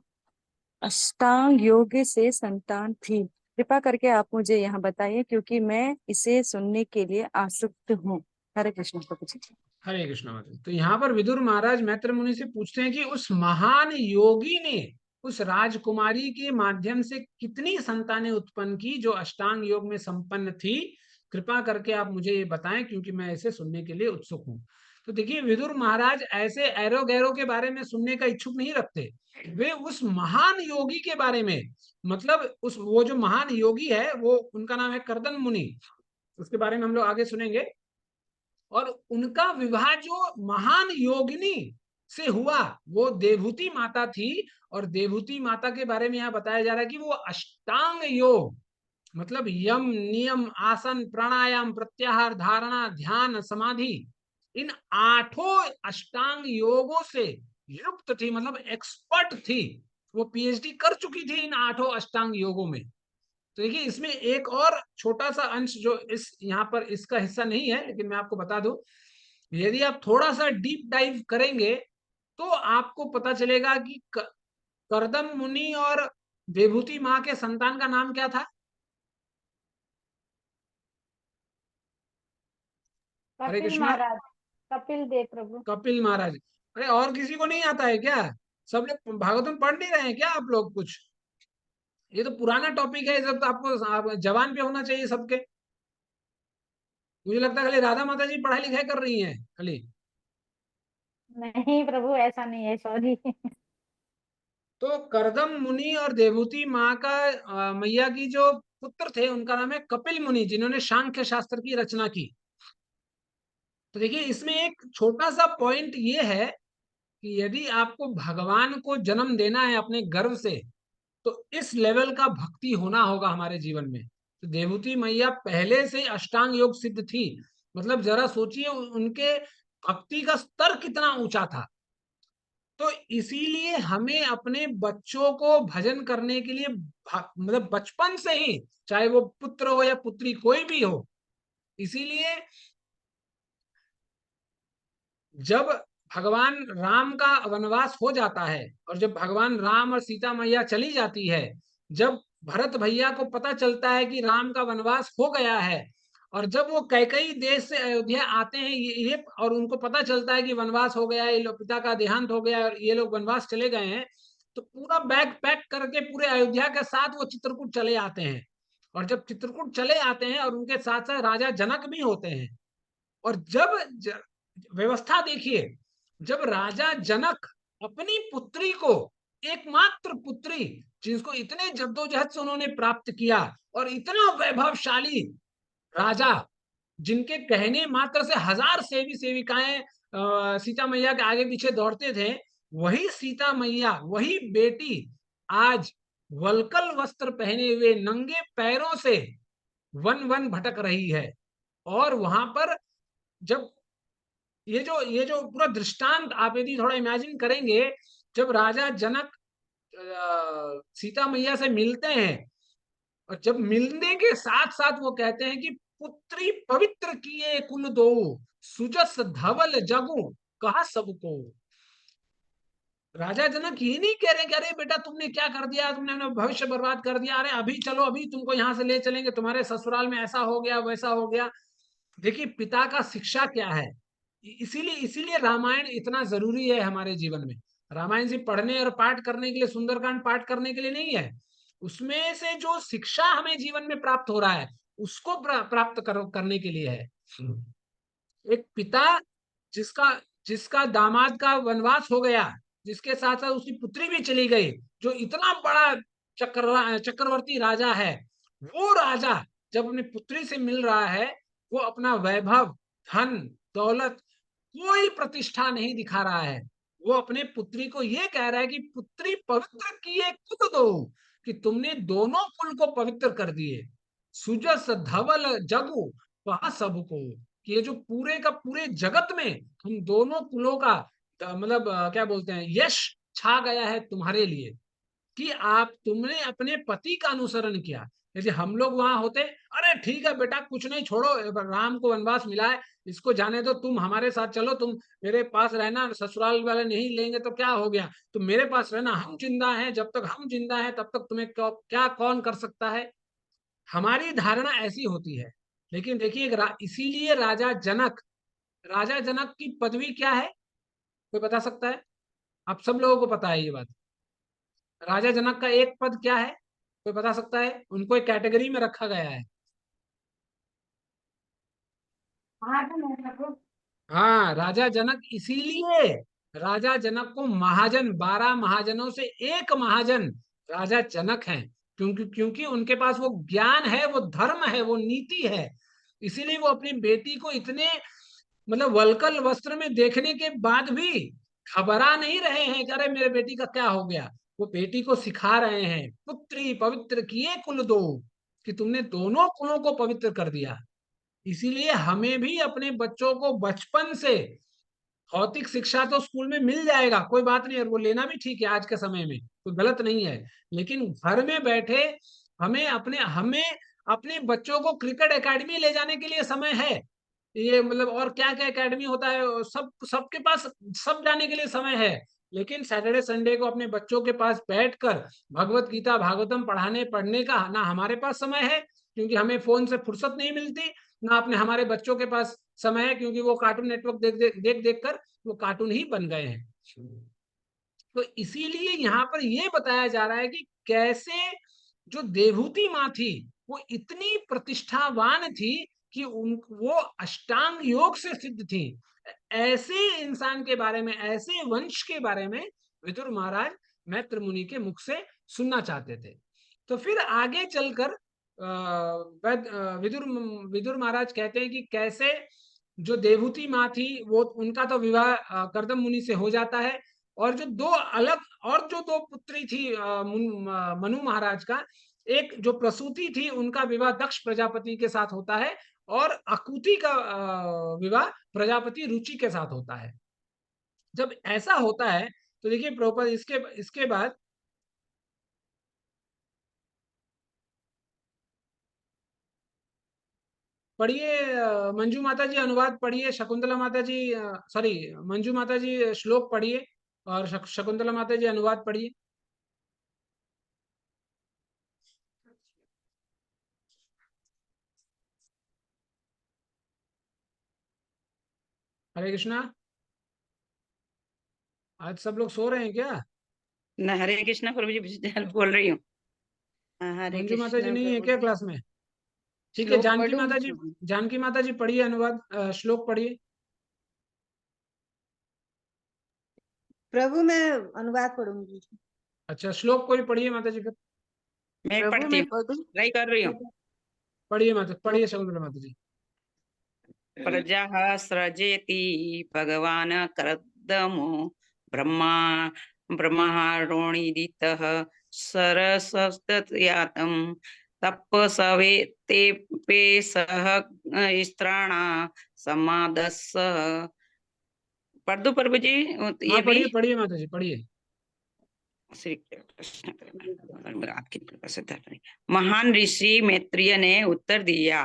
अष्टांग योग से संतान थी? कृपा करके आप मुझे यहाँ बताइए, क्योंकि मैं इसे सुनने के लिए आसक्त हूँ। हरे कृष्ण प्रभु जी। हरे कृष्णा माता जी। तो यहाँ पर विदुर महाराज मैत्र मुनि से पूछते हैं कि उस महान योगी ने उस राजकुमारी के माध्यम से कितनी संतानें उत्पन्न की जो अष्टांग योग में संपन्न थी। कृपा करके आप मुझे ये बताएं, क्योंकि मैं इसे सुनने के लिए उत्सुक हूँ। तो देखिए, विदुर महाराज ऐसे एरो गैरो के बारे में सुनने का इच्छुक नहीं रखते। वे उस महान योगी के बारे में, मतलब वो जो महान योगी है, वो उनका नाम है कर्दम मुनि, उसके बारे में हम लोग आगे सुनेंगे। और उनका विवाह जो महान योगिनी से हुआ, वो देवहूति माता थी। और देवहूति माता के बारे में यहाँ बताया जा रहा है कि वो अष्टांग योग, मतलब यम, नियम, आसन, प्राणायाम, प्रत्याहार, धारणा, ध्यान, समाधि, इन 8 अष्टांग योगों से युक्त थी, मतलब एक्सपर्ट थी। वो पीएचडी कर चुकी थी इन 8 अष्टांग योगों में। तो देखिए, इसमें एक और छोटा सा अंश जो इस यहाँ पर इसका हिस्सा नहीं है, लेकिन मैं आपको बता दूं, यदि आप थोड़ा सा डीप डाइव करेंगे तो आपको पता चलेगा कि कर्दम मुनि और विभूति माँ के संतान का नाम क्या था? हरे कपिल कृष्णा। महाराज, कपिल देव प्रभु। कपिल महाराज। अरे और किसी को नहीं आता है क्या? सब लोग भागवतम पढ़ नहीं रहे हैं क्या आप लोग कुछ? ये तो पुराना टॉपिक है, सब तो आपको जवान पे होना चाहिए सबके। मुझे लगता है खाली राधा माता जी पढ़ाई लिखाई कर रही हैं खाली। नहीं प्रभु, ऐसा नहीं है, सॉरी। तो करदम मुनि और देवहूति माँ का मैया की जो पुत्र थे, उनका नाम है कपिल मुनि, जिन्होंने सांख्य शास्त्र की रचना की। तो देखिए, इसमें एक छोटा सा पॉइंट ये है कि यदि आपको भगवान को जन्म देना है अपने गर्भ से, तो इस लेवल का भक्ति होना होगा हमारे जीवन में। तो देवहूति मैया पहले से अष्टांग योग सिद्ध थी, मतलब जरा सोचिए उनके भक्ति का स्तर कितना ऊंचा था। तो इसीलिए हमें अपने बच्चों को भजन करने के लिए, मतलब बचपन से ही, चाहे वो पुत्र हो या पुत्री कोई भी हो, इसीलिए जब भगवान राम का वनवास हो जाता है और जब भगवान राम और सीता मैया चली जाती है, जब भरत भैया को पता चलता है कि राम का वनवास हो गया है, और जब वो कैकई देश से अयोध्या आते हैं ये और उनको पता चलता है कि वनवास हो गया है, ये लोग पिता का देहांत हो गया है और ये लोग वनवास चले गए हैं, तो पूरा बैग पैक करके पूरे अयोध्या के साथ वो चित्रकूट चले आते हैं। और जब चित्रकूट चले आते हैं और उनके साथ साथ राजा जनक भी होते हैं, और जब व्यवस्था देखिए, जब राजा जनक अपनी पुत्री को, एकमात्र पुत्री जिसको इतने जद्दोजहद से उन्होंने प्राप्त किया, और इतना वैभवशाली राजा जिनके कहने मात्र से 1000 सेवी सेविकाएं सीता मैया के आगे पीछे दौड़ते थे, वही सीता मैया, वही बेटी आज वलकल वस्त्र पहने हुए नंगे पैरों से वन वन भटक रही है। और वहां पर जब ये जो पूरा दृष्टांत आप यदि थोड़ा इमेजिन करेंगे, जब राजा जनक सीता मैया से मिलते हैं, और जब मिलने के साथ साथ वो कहते हैं कि पुत्री पवित्र किए कुल दो, सुजस धवल जगु कहा सबको। राजा जनक ये नहीं कह रहे कि अरे बेटा तुमने क्या कर दिया, तुमने अपना भविष्य बर्बाद कर दिया, अरे अभी चलो, अभी तुमको यहाँ से ले चलेंगे, तुम्हारे ससुराल में ऐसा हो गया वैसा हो गया। देखिए पिता का शिक्षा क्या है, इसीलिए इसीलिए रामायण इतना जरूरी है हमारे जीवन में। रामायण सिर्फ पढ़ने और पाठ करने के लिए, सुंदरकांड पाठ करने के लिए नहीं है, उसमें से जो शिक्षा हमें जीवन में प्राप्त हो रहा है उसको प्राप्त करने के लिए है। एक पिता जिसका जिसका दामाद का वनवास हो गया, जिसके साथ साथ उसकी पुत्री भी चली गई, जो इतना बड़ा चक्रवर्ती राजा है, वो राजा जब अपनी पुत्री से मिल रहा है, वो अपना वैभव, धन, दौलत, कोई प्रतिष्ठा नहीं दिखा रहा है। वो अपने पुत्री को ये कह रहा है कि पुत्री पवित्र किए कुल दो, कि तुमने दोनों कुल को पवित्र कर दिए। सुजस धवल जगु वह सबको, कि ये जो पूरे का पूरे जगत में हम दोनों कुलों का मतलब क्या बोलते हैं, यश छा गया है तुम्हारे लिए, कि आप तुमने अपने पति का अनुसरण किया। जैसे हम लोग वहां होते, अरे ठीक है बेटा कुछ नहीं, छोड़ो, राम को वनवास मिला है, इसको जाने दो, तुम हमारे साथ चलो, तुम मेरे पास रहना, ससुराल वाले नहीं लेंगे तो क्या हो गया, तुम मेरे पास रहना, हम जिंदा हैं, जब तक हम जिंदा हैं तब तक तुम्हें क्या कौन कर सकता है। हमारी धारणा ऐसी होती है। लेकिन देखिए इसीलिए राजा जनक की पदवी क्या है, कोई बता सकता है? आप सब लोगों को पता है ये बात। राजा जनक का एक पद क्या है, कोई बता सकता है? उनको एक कैटेगरी में रखा गया है। हाँ, राजा जनक, इसीलिए राजा जनक को महाजन, 12 महाजनों से एक महाजन राजा जनक हैं, क्योंकि क्योंकि उनके पास वो ज्ञान है, वो धर्म है, वो नीति है। इसीलिए वो अपनी बेटी को इतने मतलब वलकल वस्त्र में देखने के बाद भी घबरा नहीं रहे हैं कि अरे मेरे बेटी का क्या हो गया। वो बेटी को सिखा रहे हैं, पुत्री पवित्र किए कुल दो, कि तुमने दोनों कुलों को पवित्र कर दिया। इसीलिए हमें भी अपने बच्चों को बचपन से, भौतिक शिक्षा तो स्कूल में मिल जाएगा, कोई बात नहीं, और वो लेना भी ठीक है आज के समय में, कोई गलत नहीं है, लेकिन घर में बैठे हमें अपने बच्चों को क्रिकेट एकेडमी ले जाने के लिए समय है। ये मतलब और क्या क्या एकेडमी होता है, सबके पास सब जाने के लिए समय है। लेकिन सैटरडे संडे को अपने बच्चों के पास बैठकर भगवत गीता भागवतम पढ़ने का ना हमारे पास समय है, क्योंकि हमें फोन से फुर्सत नहीं मिलती, ना अपने हमारे बच्चों के पास समय है, क्योंकि वो कार्टून नेटवर्क देख कर वो कार्टून ही बन गए हैं। तो इसीलिए यहाँ पर ये बताया जा रहा है कि कैसे जो देवहूति माँ थी वो इतनी प्रतिष्ठावान थी कि वो अष्टांग योग से सिद्ध थी। ऐसे इंसान के बारे में, ऐसे वंश के बारे में विदुर महाराज मैत्र मुनि के मुख से सुनना चाहते थे। तो फिर आगे चलकर विदुर विदुर महाराज कहते हैं कि कैसे जो देवहूति माँ थी वो, उनका तो विवाह कर्दम मुनि से हो जाता है, और जो दो पुत्री थी मनु महाराज का, एक जो प्रसूति थी उनका विवाह दक्ष प्रजापति के साथ होता है, और अकुति का विवाह प्रजापति रुचि के साथ होता है। जब ऐसा होता है तो देखिए प्रभुपाद इसके बाद पढ़िए, मंजू माता जी अनुवाद पढ़िए, शकुंतला माता जी सॉरी मंजू माता जी श्लोक पढ़िए, और शकुंतला माता जी अनुवाद पढ़िए। हरे कृष्णा। आज सब लोग सो रहे हैं क्या? न हरे कृष्णा प्रभु जी, बोल रही हूँ। हरे मंजू माता जी कृष्णा नहीं है प्रभु क्या जी। क्लास में? ठीक है, श्लोक पढ़ूं प्रभु जी? जानकी माता जी पढ़िए अनुवाद, श्लोक पढ़िए। प्रभु मैं अनुवाद पढ़ूंगी। अच्छा, श्लोक कोई पढ़िए माता जी फिर। मैं प्रभु पढ़ती मैं हूँ, पढ़ूं? ट्राई कर रही हूँ। पढ़िए माता, पढ़िए श्लोक शकुंतला माता जी। प्रजा सृजेति भगवान कर्दमो ब्रह्मा ब्रह्माणोदितः सरसस्तयातं तपसवे ते पे सह स्त्राणा समादस्स। पढ़ दो प्रभु जी हाँ ये भी। पढ़िए पढ़िए माता जी, पढ़िए। श्री कृष्ण आपकी कृपा से धन्य। महान ऋषि मैत्रेय ने उत्तर दिया,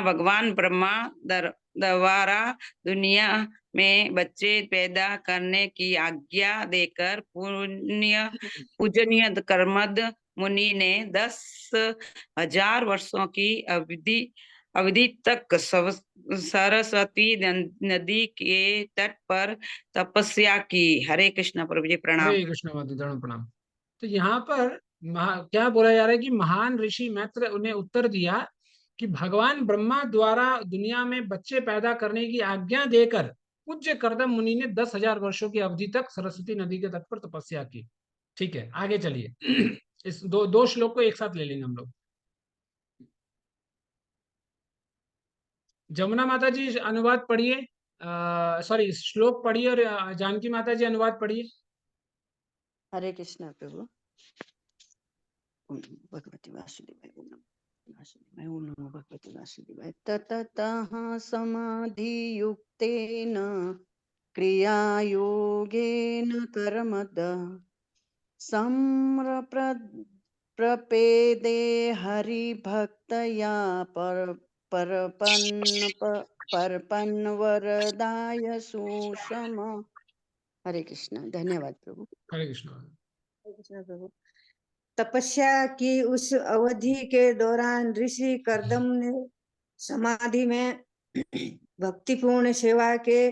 भगवान ब्रह्मा द्वारा दुनिया में बच्चे पैदा करने की आज्ञा देकर पूजनीय कर्मद मुनि ने 10,000 वर्षों की अवधि तक सरस्वती नदी के तट पर तपस्या की। हरे कृष्ण प्रभु जी, प्रणाम। हरे कृष्ण माता जी, दंड प्रणाम। तो यहाँ पर क्या बोला जा रहा है कि महान ऋषि मैत्र उन्हें उत्तर दिया कि भगवान ब्रह्मा द्वारा दुनिया में बच्चे पैदा करने की आज्ञा देकर पूज्य कर्दम मुनि ने 10,000 वर्षों की अवधि तक सरस्वती नदी के तट पर तपस्या की। ठीक है, आगे चलिए। इस दो दो श्लोक को एक साथ ले लेंगे हम लोग। जमुना माता जी अनुवाद पढ़िए, सॉरी श्लोक पढ़िए, और जानकी माता जी अनुवाद पढ़िए। हरे कृष्णा प्रभु। ओम नमो भगवते वासुदेवाय, ओम नमो वासुदेवाय, ओम नमो भगवते वासुदेवाय। ततः समाधियुक्तेन क्रियायोगेन कर्मद प्रपेदे हरिभक्तया परपन्न वरदाय सुषम। हरे कृष्णा। धन्यवाद प्रभु। हरे कृष्ण। हरे कृष्ण प्रभु। तपस्या की उस अवधि के दौरान ऋषि कर्दम ने समाधि में भक्तिपूर्ण सेवा के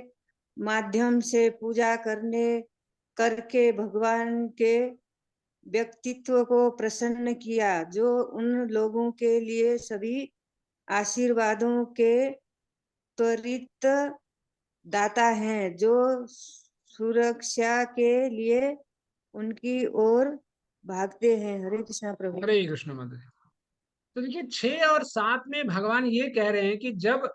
माध्यम से पूजा करके भगवान के व्यक्तित्व को प्रसन्न किया, जो उन लोगों के लिए सभी आशीर्वादों के त्वरित दाता हैं, जो सुरक्षा के लिए उनकी ओर भागते हैं। हरे कृष्णा प्रभु। हरे कृष्ण माता जी। तो देखिए 6 और 7 में भगवान ये कह रहे हैं कि जब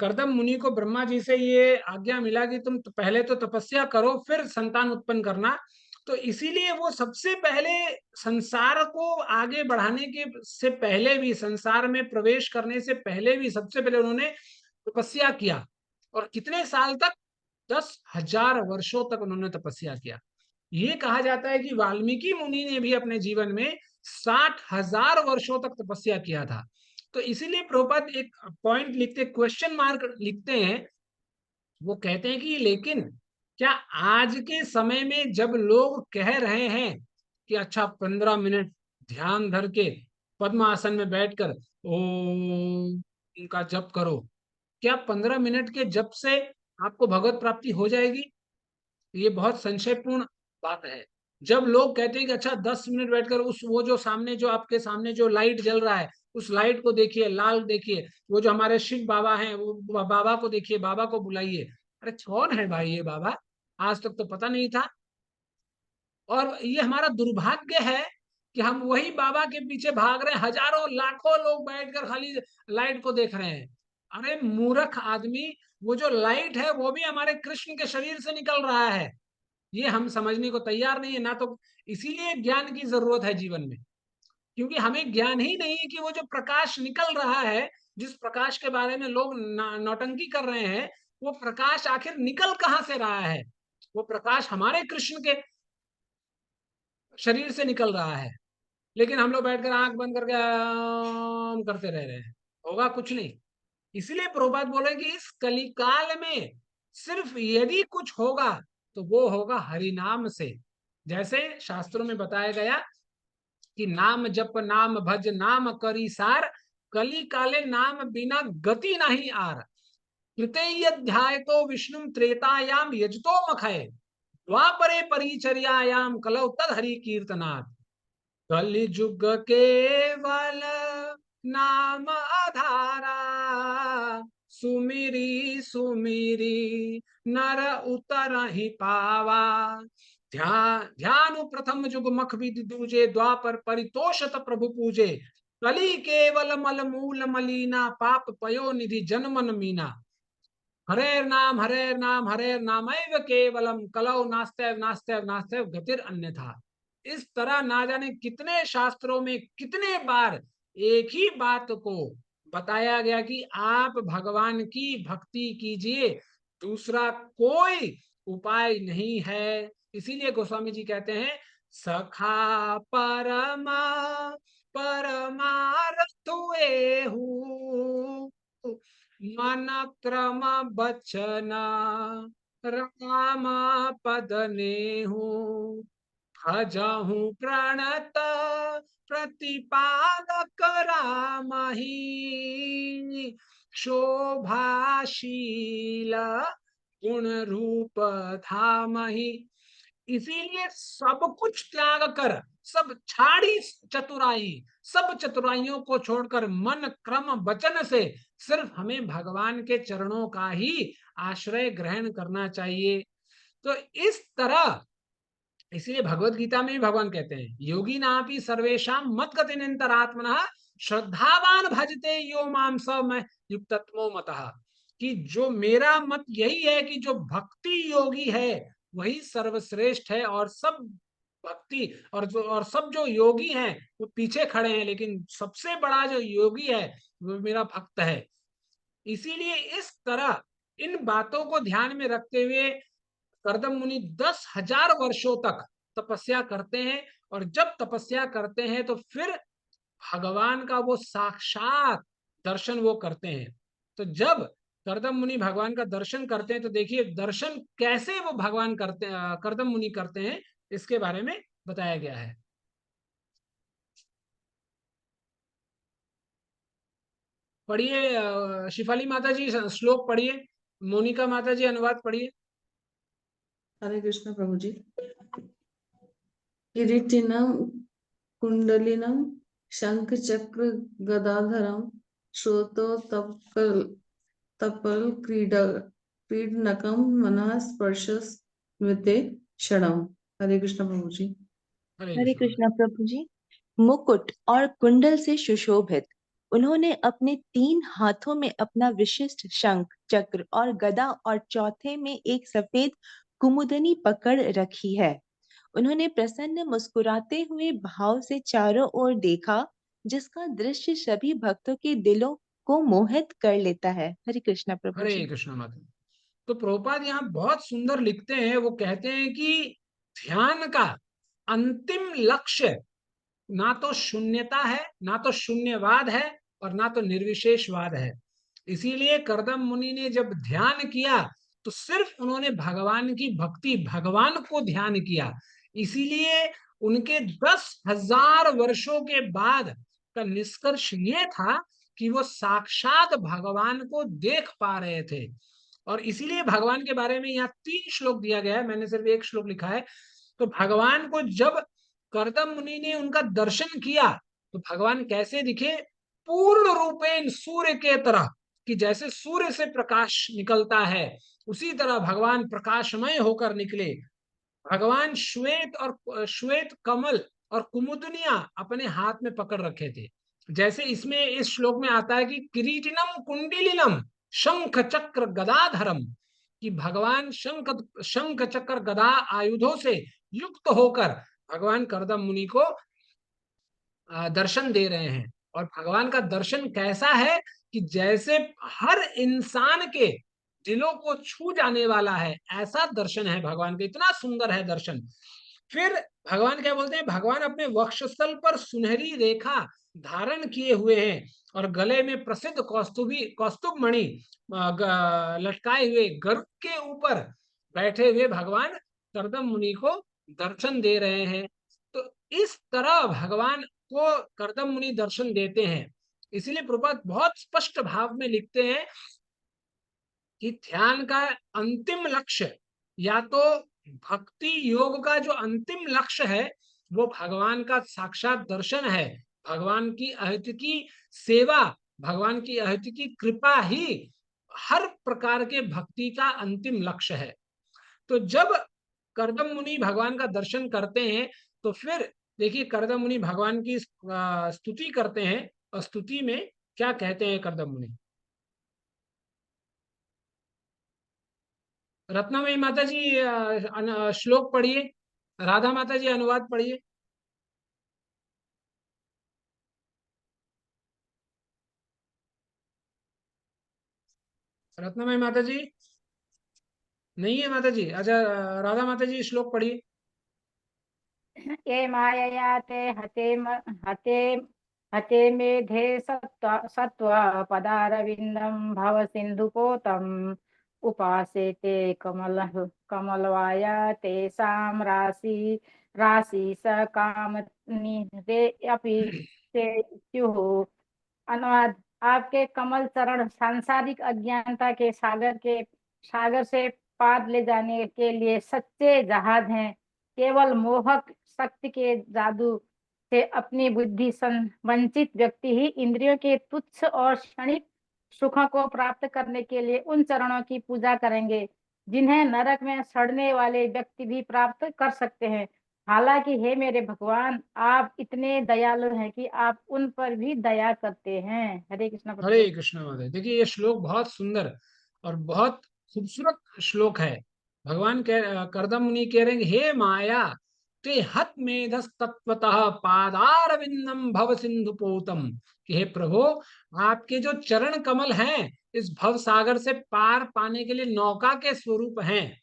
कर्दम मुनि को ब्रह्मा जी से ये आज्ञा मिला कि तुम पहले तो तपस्या करो फिर संतान उत्पन्न करना, तो इसीलिए वो सबसे पहले संसार को आगे बढ़ाने के से पहले भी, संसार में प्रवेश करने से पहले भी सबसे पहले उन्होंने तपस्या किया। और कितने साल तक? 10,000 वर्षों तक उन्होंने तपस्या किया। ये कहा जाता है कि वाल्मीकि मुनि ने भी अपने जीवन में 60,000 वर्षों तक तपस्या किया था। तो इसीलिए प्रभुपाद एक पॉइंट लिखते, क्वेश्चन मार्क लिखते हैं। वो कहते हैं कि लेकिन क्या आज के समय में जब लोग कह रहे हैं कि अच्छा 15 मिनट ध्यान धर के पद्मासन में बैठकर ओम का जप करो, क्या 15 मिनट के जप से आपको भगवत प्राप्ति हो जाएगी? ये बहुत संशयपूर्ण बात है। जब लोग कहते हैं कि अच्छा 10 मिनट बैठकर उस वो जो सामने, जो आपके सामने जो लाइट जल रहा है, उस लाइट को देखिए, लाल देखिए, वो जो हमारे शिव बाबा हैं, वो बाबा को देखिए, बाबा को बुलाइए। अरे कौन है भाई ये बाबा? आज तक तो पता नहीं था। और ये हमारा दुर्भाग्य है कि हम वही बाबा के पीछे भाग रहे हैं, हजारों लाखों लोग बैठकर खाली लाइट को देख रहे हैं। अरे मूर्ख आदमी, वो जो लाइट है वो भी हमारे कृष्ण के शरीर से निकल रहा है। ये हम समझने को तैयार नहीं है ना। तो इसीलिए ज्ञान की जरूरत है जीवन में, क्योंकि हमें ज्ञान ही नहीं है कि वो जो प्रकाश निकल रहा है, जिस प्रकाश के बारे में लोग नौटंकी कर रहे हैं, वो प्रकाश आखिर निकल कहां से रहा है? वो प्रकाश हमारे कृष्ण के शरीर से निकल रहा है। लेकिन हम लोग बैठकर आंख बंद करके करते रह रहे हैं, होगा कुछ नहीं। इसलिए प्रभुपाद बोले कि इस कलिकाल में सिर्फ यदि कुछ होगा तो वो होगा हरिनाम से। जैसे शास्त्रों में बताया गया कि नाम जप नाम भज नाम करी सार, कली काले नाम बिना गति नहीं आर। तृतीयाध्याय तो विष्णु त्रेतायाम यजतो मखय द्वापरे परिचर्यायाम कलौ तद हरि कीर्तनात्। कलिजुग केवल नाम आधारा सुमिरी सुमिरी नर उतरहि पावा। ध्यान प्रथम जुग मख विधि दूजे द्वापर परितोषत प्रभु पूजे। कली केवल मल मूल मलीना पाप पयो निधि जनमन मीना। हरेर नाम हरेर नामैव केवलम कलौ नास्तेव नास्तेव नास्तेव गतिर अन्यथा। इस तरह ना जाने कितने शास्त्रों में कितने बार एक ही बात को बताया गया कि आप भगवान की भक्ति कीजिए, दूसरा कोई उपाय नहीं है। इसीलिए गोस्वामी जी कहते हैं सखा परमा परमारथ मन क्रम बचन राम पद नेहु। भजहु प्रणत प्रतिपादक रामहि शोभाशील गुण रूप धामहि। इसीलिए सब कुछ त्याग कर, सब छाड़ी चतुराई, सब चतुराइयों को छोड़कर मन क्रम वचन से सिर्फ हमें भगवान के चरणों का ही आश्रय ग्रहण करना चाहिए। तो इस तरह इसलिए भगवत गीता में भी भगवान कहते हैं योगी नापि सर्वेशाम मत गति निंतरात्मनः श्रद्धावान भजते यो माम स मैं युक्तत्वो मतः। कि जो मेरा मत यही है कि जो भक्ति योगी है वही सर्वश्रेष्ठ है, और सब भक्ति और सब जो योगी हैं वो पीछे खड़े हैं, लेकिन सबसे बड़ा जो योगी है वो मेरा भक्त है। इसीलिए इस तरह इन बातों को ध्यान में रखते हुए कर्दम मुनि 10,000 वर्षों तक तपस्या करते हैं, और जब तपस्या करते हैं तो फिर भगवान का वो साक्षात दर्शन वो करते हैं। तो जब कर्दम मुनि भगवान का दर्शन करते हैं तो देखिए दर्शन कैसे वो भगवान करते कर्दम मुनि करते हैं, इसके बारे में बताया गया है। पढ़िए शिफाली माता जी श्लोक पढ़िए, मोनिका माता जी अनुवाद पढ़िए। हरे कृष्ण प्रभु जी। किरीटिनम कुंडलिनम शंख चक्र गदाधरम श्रोतो तपल क्रीडनकम मनः स्पर्श स्मृते क्षणम। हरे कृष्ण प्रभु जी। हरे कृष्णा प्रभु जी। मुकुट और कुंडल से सुशोभित उन्होंने अपने 3 हाथों में अपना विशिष्ट शंख चक्र और गदा और चौथे में एक सफेद कुमुदनी पकड़ रखी है। उन्होंने प्रसन्न मुस्कुराते हुए भाव से चारों ओर देखा, जिसका दृश्य सभी भक्तों के दिलों को मोहित कर लेता है। हरे कृष्णा प्रभु हरे जी। कृष्ण माता। तो प्रभुपाद यहाँ बहुत सुंदर लिखते हैं, वो कहते हैं कि ध्यान का अंतिम लक्ष्य ना तो शून्यता है, ना तो शून्यवाद है, और ना तो निर्विशेषवाद है। इसीलिए कर्दम मुनि ने जब ध्यान किया तो सिर्फ उन्होंने भगवान की भक्ति, भगवान को ध्यान किया। इसीलिए उनके 10,000 वर्षों के बाद का निष्कर्ष ये था कि वो साक्षात भगवान को देख पा रहे थे। और इसीलिए भगवान के बारे में यहाँ 3 श्लोक दिया गया है, मैंने सिर्फ एक श्लोक लिखा है। तो भगवान को जब कर्दम मुनि ने उनका दर्शन किया तो भगवान कैसे दिखे? पूर्ण रूपेण सूर्य के तरह, कि जैसे सूर्य से प्रकाश निकलता है उसी तरह भगवान प्रकाशमय होकर निकले। भगवान श्वेत कमल और कुमुदनिया अपने हाथ में पकड़ रखे थे। जैसे इसमें इस श्लोक में आता है कि किरीटिनम कुंडिलिनम शंख चक्र गदाधरम, कि भगवान शंख चक्र गदा आयुधों से युक्त होकर भगवान कर्दम मुनि को दर्शन दे रहे हैं। और भगवान का दर्शन कैसा है कि जैसे हर इंसान के दिलों को छू जाने वाला है, ऐसा दर्शन है भगवान का, इतना सुंदर है दर्शन। फिर भगवान क्या बोलते हैं? भगवान अपने वक्षस्थल पर सुनहरी रेखा धारण किए हुए हैं और गले में प्रसिद्ध कौस्तुभ मणि लटकाए हुए गरुड़ के ऊपर बैठे हुए भगवान कर्दम मुनि को दर्शन दे रहे हैं। तो इस तरह भगवान को कर्दम मुनि दर्शन देते हैं। इसीलिए प्रभुपाद बहुत स्पष्ट भाव में लिखते हैं कि ध्यान का अंतिम लक्ष्य या तो भक्ति योग का जो अंतिम लक्ष्य है वो भगवान का साक्षात दर्शन है, भगवान की अहित की सेवा, भगवान की अहित की कृपा ही हर प्रकार के भक्ति का अंतिम लक्ष्य है। तो जब कर्दम मुनि भगवान का दर्शन करते हैं तो फिर देखिए कर्दम मुनि भगवान की स्तुति करते हैं, और स्तुति में क्या कहते हैं कर्दम मुनि? रत्नामयी माता जी श्लोक पढ़िए, राधा माता जी अनुवाद पढ़िए। रत्नामयी माता जी नहीं है माता जी, अच्छा राधा माता जी श्लोक पढ़िए। ये मायया ते हते हते मेधे सत्व पदारविन्दं भव सिन्धुपोतम् उपासे ते कमलवाया तेषां राशि स कामनिरे अपि ते स्युः। अनुवाद, आपके कमल चरण सांसारिक अज्ञानता के सागर से पार ले जाने के लिए सच्चे जहाज हैं। केवल मोहक शक्ति के जादू से अपनी बुद्धि वंचित व्यक्ति ही इंद्रियों के तुच्छ और क्षणिक सुखों को प्राप्त करने के लिए उन चरणों की पूजा करेंगे जिन्हें नरक में सड़ने वाले व्यक्ति भी प्राप्त कर सकते हैं। हालांकि हे मेरे भगवान, आप इतने दयालु हैं कि आप उन पर भी दया करते हैं। हरे कृष्ण प्रभु। हरे कृष्ण माता। देखिए ये श्लोक बहुत सुंदर और बहुत खूबसूरत श्लोक है। भगवान कर्दम मुनि कह रहे हैं, हे माया ते हत मेधस तत्वतः पादारविंदम भव सिंधु पोतम, कि हे प्रभु आपके जो चरण कमल हैं इस भव सागर से पार पाने के लिए नौका के स्वरूप हैं।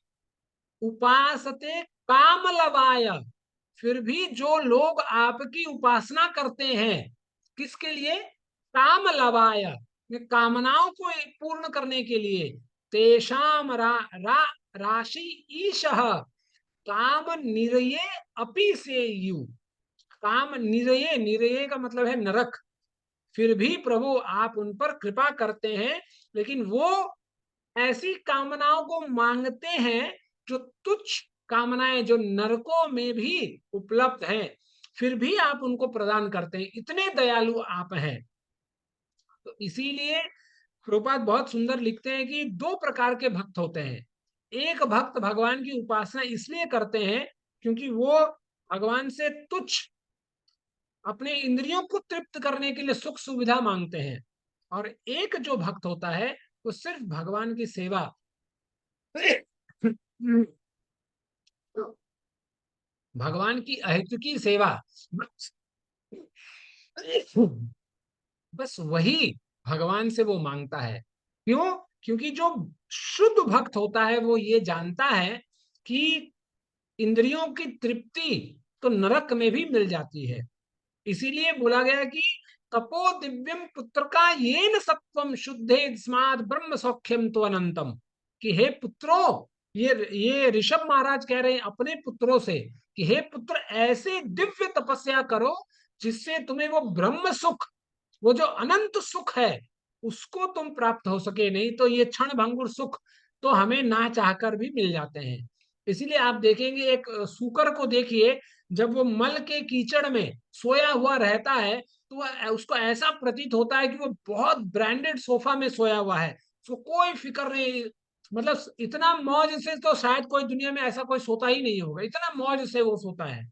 उपासते काम लवाय, फिर भी जो लोग आपकी उपासना करते हैं किसके लिए? काम लवाय, कामनाओं को पूर्ण करने के लिए। तेषाम राशि ईशः काम निरये अपि सेयु, काम निरये, निरये का मतलब है नरक, फिर भी प्रभु आप उन पर कृपा करते हैं, लेकिन वो ऐसी कामनाओं को मांगते हैं जो तुच्छ कामनाएं, जो नरकों में भी उपलब्ध हैं, फिर भी आप उनको प्रदान करते हैं। इतने दयालु आप हैं। तो इसीलिए प्रभुपाद बहुत सुंदर लिखते हैं कि दो प्रकार के भक्त होते हैं। एक भक्त भगवान की उपासना इसलिए करते हैं क्योंकि वो भगवान से तुच्छ अपने इंद्रियों को तृप्त करने के लिए सुख सुविधा मांगते हैं, और एक जो भक्त होता है वो सिर्फ भगवान की सेवा भगवान की अहित की सेवा, बस वही भगवान से वो मांगता है। क्यों? क्योंकि जो शुद्ध भक्त होता है वो ये जानता है कि इंद्रियों की तृप्ति तो नरक में भी मिल जाती है। इसीलिए बोला गया कि तपो दिव्यम पुत्र का येन सत्वम शुद्धे स्माद ब्रह्म सौख्यम तो अनंतम, कि हे पुत्रों, ये ऋषभ महाराज कह रहे हैं अपने पुत्रों से कि हे पुत्र ऐसे दिव्य तपस्या करो जिससे तुम्हें वो ब्रह्म सुख, वो जो अनंत सुख है उसको तुम प्राप्त हो सके। नहीं तो ये क्षण भंगुर सुख तो हमें ना चाहकर भी मिल जाते हैं। इसीलिए आप देखेंगे एक सूकर को देखिए, जब वो मल के कीचड़ में सोया हुआ रहता है तो उसको ऐसा प्रतीत होता है कि वो बहुत ब्रांडेड सोफा में सोया हुआ है, उसको कोई फिक्र नहीं, मतलब इतना मौज से तो शायद कोई दुनिया में ऐसा कोई सोता ही नहीं होगा, इतना मौज से वो सोता है।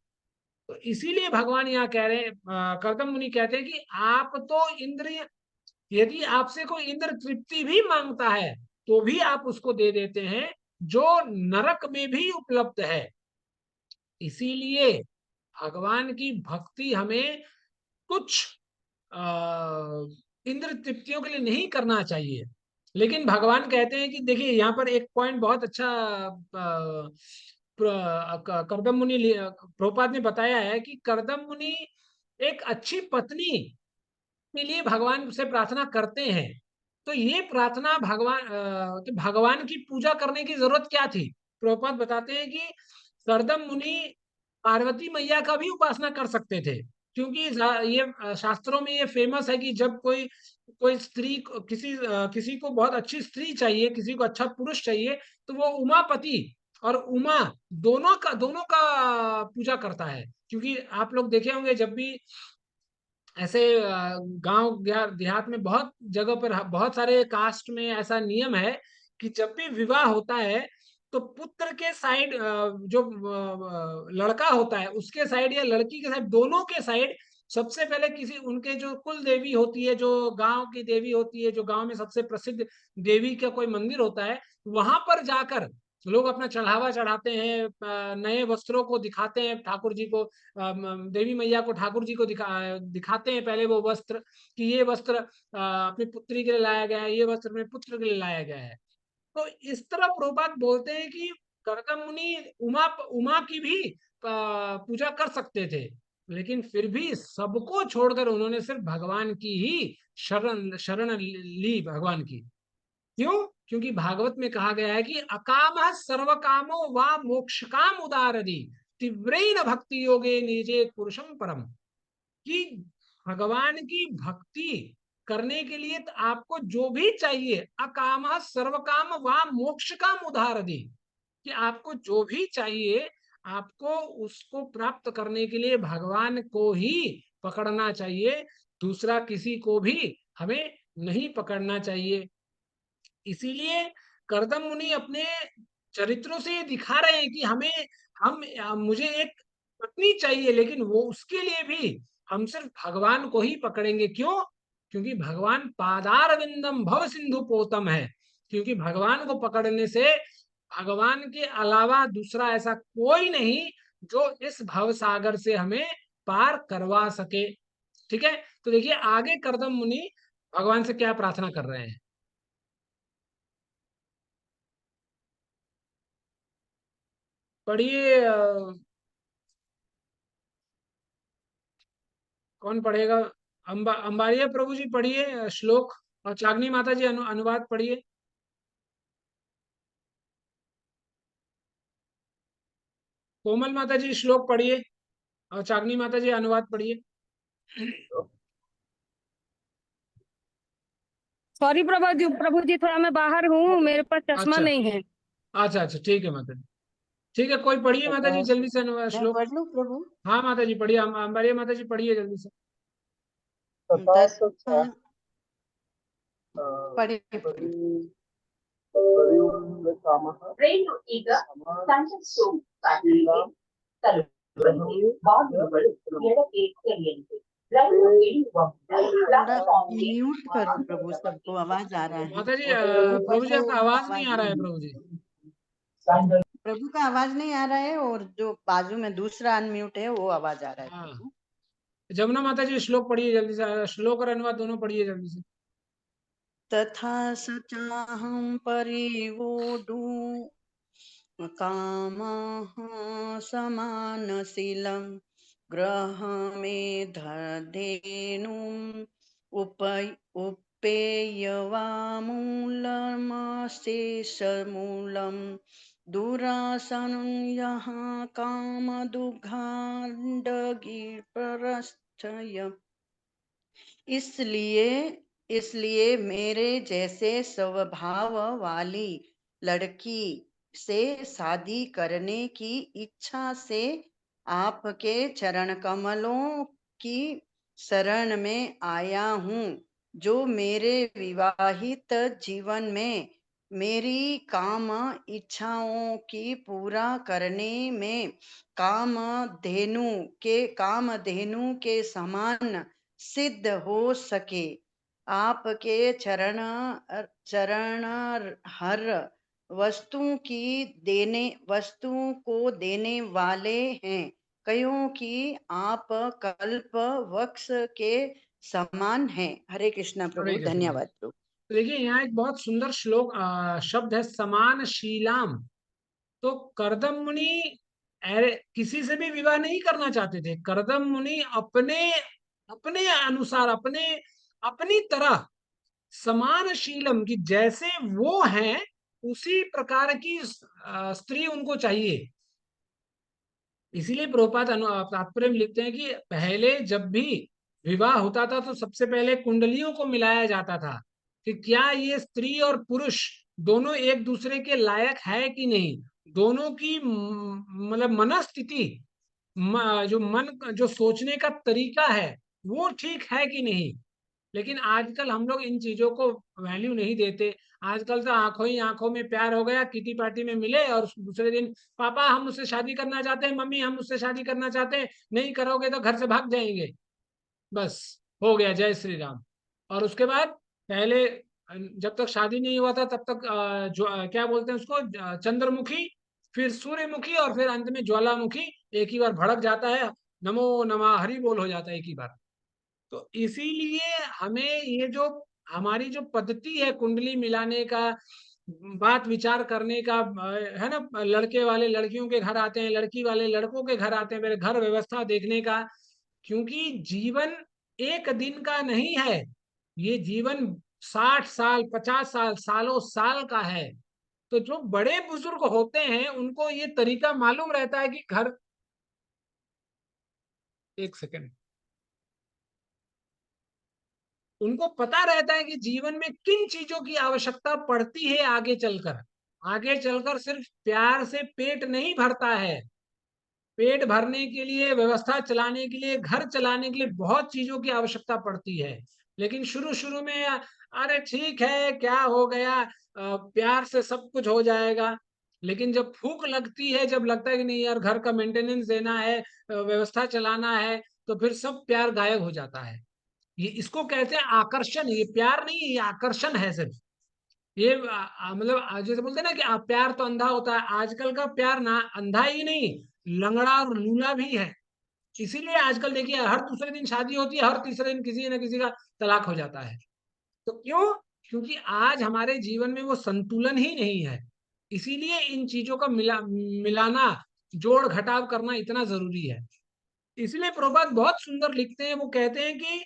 तो इसीलिए भगवान यहाँ कह रहे हैं, कर्दम मुनि कहते हैं कि आप तो इंद्रिय, यदि आपसे कोई इंद्र तृप्ति भी मांगता है तो भी आप उसको दे देते हैं जो नरक में भी उपलब्ध है। इसीलिए भगवान की भक्ति हमें कुछ इंद्र तृप्तियों के लिए नहीं करना चाहिए। लेकिन भगवान कहते हैं कि देखिए यहाँ पर एक पॉइंट बहुत अच्छा करदम मुनि प्रभुपाद ने बताया है कि करदम मुनि एक अच्छी पत्नी के लिए भगवान से प्रार्थना करते हैं। तो ये प्रार्थना भगवान की पूजा करने की जरूरत क्या थी? प्रभुपाद बताते हैं कि करदम मुनि पार्वती मैया का भी उपासना कर सकते थे, क्योंकि ये शास्त्रों में ये फेमस है कि जब कोई कोई स्त्री किसी को बहुत अच्छी स्त्री चाहिए, किसी को अच्छा पुरुष चाहिए, तो वो उमापति और उमा दोनों का पूजा करता है। क्योंकि आप लोग देखे होंगे जब भी ऐसे गांव देहात में बहुत जगह पर बहुत सारे कास्ट में ऐसा नियम है कि जब भी विवाह होता है तो पुत्र के साइड जो लड़का होता है उसके साइड या लड़की के साइड, दोनों के साइड सबसे पहले किसी उनके जो कुल देवी होती है, जो गांव की देवी होती है, जो गांव में सबसे प्रसिद्ध देवी का कोई मंदिर होता है, वहां पर जाकर लोग अपना चढ़ावा चढ़ाते हैं, नए वस्त्रों को दिखाते हैं ठाकुर जी को, देवी मैया को, ठाकुर जी को दिखाते हैं पहले वो वस्त्र, कि ये वस्त्र अपनी पुत्री के लिए लाया गया है, ये वस्त्र अपने पुत्र के लिए लाया गया है। तो इस तरह प्रभुपाद बोलते हैं कि कर्दम मुनि उमा की भी पूजा कर सकते थे, लेकिन फिर भी सबको छोड़कर उन्होंने सिर्फ भगवान की ही शरण ली, भगवान की। क्यों? क्योंकि भागवत में कहा गया है कि अकामः सर्व कामो वा मोक्ष काम उदारदी तीव्रेन भक्ति योगे निजे पुरुषम परम। कि भगवान की भक्ति करने के लिए तो आपको जो भी चाहिए, अकामः सर्व काम वा मोक्ष काम उदारदी, कि आपको जो भी चाहिए आपको उसको प्राप्त करने के लिए भगवान को ही पकड़ना चाहिए, दूसरा किसी को भी हमें नहीं पकड़ना चाहिए। इसीलिए कर्दम मुनि अपने चरित्रों से ये दिखा रहे हैं कि मुझे एक पत्नी चाहिए, लेकिन वो उसके लिए भी हम सिर्फ भगवान को ही पकड़ेंगे। क्यों? क्योंकि भगवान पादार विंदम भव सिंधु पोतम है। क्योंकि भगवान को पकड़ने से भगवान के अलावा दूसरा ऐसा कोई नहीं जो इस भव सागर से हमें पार करवा सके। ठीक है, तो देखिए आगे कर्दम मुनि भगवान से क्या प्रार्थना कर रहे हैं। पढ़िए, कौन पढ़ेगा? अंबारिया प्रभु जी पढ़िए श्लोक, और चागनी माता जी अनुवाद पढ़िए। कोमल माता जी श्लोक पढ़िए और चागनी माता जी अनुवाद पढ़िए। सॉरी प्रभु जी थोड़ा मैं बाहर हूँ, मेरे पास चश्मा अच्छा नहीं है। अच्छा अच्छा, ठीक है माता जी, ठीक है, कोई पढ़िए माता जी जल्दी से अनुवाद मैं श्लोक। पढ़ लूं प्रभु? हाँ माता जी पढ़िए, अंबारिया माता जी पढ़िए जल्दी से। पढ़िए। थोड़ा म्यूट करो प्रभु, सबको आवाज आ रहा है। माता जी प्रभु जी आपका आवाज नहीं आ रहा है प्रभु जी। प्रभु का आवाज नहीं आ रहा है, और जो बाजू में दूसरा अनम्यूट है वो आवाज आ रहा है हाँ, प्रभु। जमुना माता जी श्लोक पढ़िए जल्दी से, श्लोक और अनुवाद दोनों पढ़िए जल्दी से। तथा सचाहं परिवोढुं कामः समानशीलं ग्रहमेधधेनुम् उपेयवामूलमशेषमूलं दुरासनं यः कामदुघाण्डगिप्रस्थय। इसलिए मेरे जैसे स्वभाव वाली लड़की से शादी करने की इच्छा से आपके चरण कमलों की शरण में आया हूँ, जो मेरे विवाहित जीवन में मेरी काम इच्छाओं की पूरा करने में कामधेनु के समान सिद्ध हो सके। आपके चरण हर वस्तु को देने वाले हैं, क्योंकि आप कल्प वृक्ष के समान हैं। हरे कृष्णा हरे प्रभु, कृष्ण। धन्यवाद प्रभु। तो देखिए यहाँ एक बहुत सुंदर श्लोक शब्द है समान शीलाम। तो कर्दम मुनि किसी से भी विवाह नहीं करना चाहते थे। कर्दम मुनि अपने अपने अनुसार अपनी तरह समान शीलम की, जैसे वो हैं उसी प्रकार की स्त्री उनको चाहिए। इसीलिए प्रभुपाद तात्पर्य में लिखते हैं कि पहले जब भी विवाह होता था तो सबसे पहले कुंडलियों को मिलाया जाता था कि क्या ये स्त्री और पुरुष दोनों एक दूसरे के लायक है कि नहीं, दोनों की मतलब मनस्थिति, जो मन जो सोचने का तरीका है वो ठीक है कि नहीं। लेकिन आजकल हम लोग इन चीजों को वैल्यू नहीं देते। आजकल तो आंखों ही आंखों में प्यार हो गया, किटी पार्टी में मिले और दूसरे दिन पापा हम उससे शादी करना चाहते हैं, मम्मी हम उससे शादी करना चाहते हैं, नहीं करोगे तो घर से भाग जाएंगे, बस हो गया, जय श्री राम। और उसके बाद पहले जब तक शादी नहीं हुआ था तब तक क्या बोलते हैं उसको, चंद्रमुखी, फिर सूर्यमुखी और फिर अंत में ज्वालामुखी एक ही बार भड़क जाता है, नमो नमः हरि बोल हो जाता है एक ही बार। तो इसीलिए हमें ये जो हमारी जो पद्धति है कुंडली मिलाने का, बात विचार करने का, है ना, लड़के वाले लड़कियों के घर आते हैं, लड़की वाले लड़कों के घर आते हैं, मेरे घर व्यवस्था देखने का, क्योंकि जीवन एक दिन का नहीं है, ये जीवन 60 साल 50 साल सालों साल का है। तो जो बड़े बुजुर्ग होते हैं उनको ये तरीका मालूम रहता है कि घर, एक सेकंड, उनको पता रहता है कि जीवन में किन चीजों की आवश्यकता पड़ती है आगे चलकर। आगे चलकर सिर्फ प्यार से पेट नहीं भरता है, पेट भरने के लिए, व्यवस्था चलाने के लिए, घर चलाने के लिए बहुत चीजों की आवश्यकता पड़ती है। लेकिन शुरू शुरू में अरे ठीक है क्या हो गया, प्यार से सब कुछ हो जाएगा। लेकिन जब भूख लगती है, जब लगता है कि नहीं यार घर का मेंटेनेंस देना है, व्यवस्था चलाना है, तो फिर सब प्यार गायब हो जाता है। ये इसको कहते हैं आकर्षण, ये प्यार नहीं है, ये आकर्षण है सिर्फ। ये मतलब जैसे बोलते हैं ना कि प्यार तो अंधा होता है, आजकल का प्यार ना अंधा ही नहीं, लंगड़ा और लूला भी है। इसीलिए आजकल देखिए हर दूसरे दिन शादी होती है, हर तीसरे दिन किसी न किसी का तलाक हो जाता है। तो क्यों? क्योंकि आज हमारे जीवन में वो संतुलन ही नहीं है। इसीलिए इन चीजों का मिलाना, जोड़ घटाव करना इतना जरूरी है। इसलिए प्रभुपाद बहुत सुंदर लिखते हैं, वो कहते हैं कि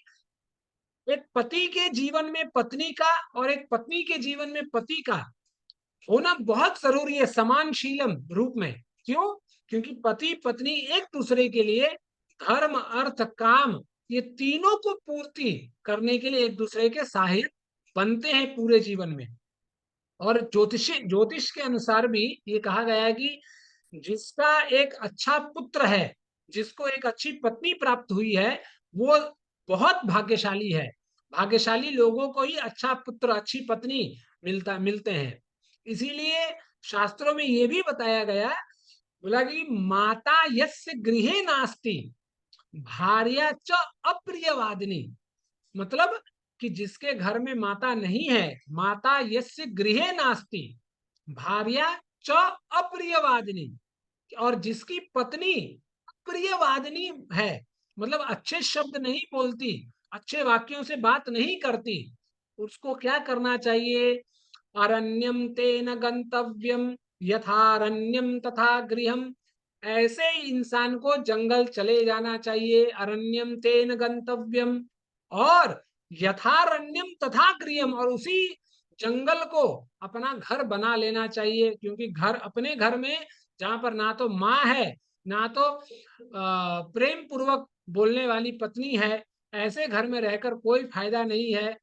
एक पति के जीवन में पत्नी का और एक पत्नी के जीवन में पति का होना बहुत जरूरी है, समानशीलम रूप में। क्यों? क्योंकि पति पत्नी एक दूसरे के लिए धर्म अर्थ काम, ये तीनों को पूर्ति करने के लिए एक दूसरे के सहायक बनते हैं पूरे जीवन में। और ज्योतिष के अनुसार भी ये कहा गया है कि जिसका एक अच्छा पुत्र है, जिसको एक अच्छी पत्नी प्राप्त हुई है, वो बहुत भाग्यशाली है। भाग्यशाली लोगों को ही अच्छा पुत्र अच्छी पत्नी मिलते हैं। इसीलिए शास्त्रों में ये भी बताया गया, बोला कि माता यस्य गृहे नास्ति भार्या च अप्रियवादिनी। मतलब कि जिसके घर में माता नहीं है, माता यस्य गृहे नास्ति भार्या च अप्रियवादिनी, और जिसकी पत्नी प्रियवादिनी है, मतलब अच्छे शब्द नहीं बोलती, अच्छे वाक्यों से बात नहीं करती, उसको क्या करना चाहिए? अरण्यम तेन गंतव्यम यथारण्यम तथा गृहम। ऐसे इंसान को जंगल चले जाना चाहिए, अरण्यम तेन गंतव्यम, और यथारण्यम तथा गृहम, और उसी जंगल को अपना घर बना लेना चाहिए। क्योंकि घर, अपने घर में जहां पर ना तो माँ है, ना तो प्रेम पूर्वक बोलने वाली पत्नी है, ऐसे घर में रहकर कोई फायदा नहीं है।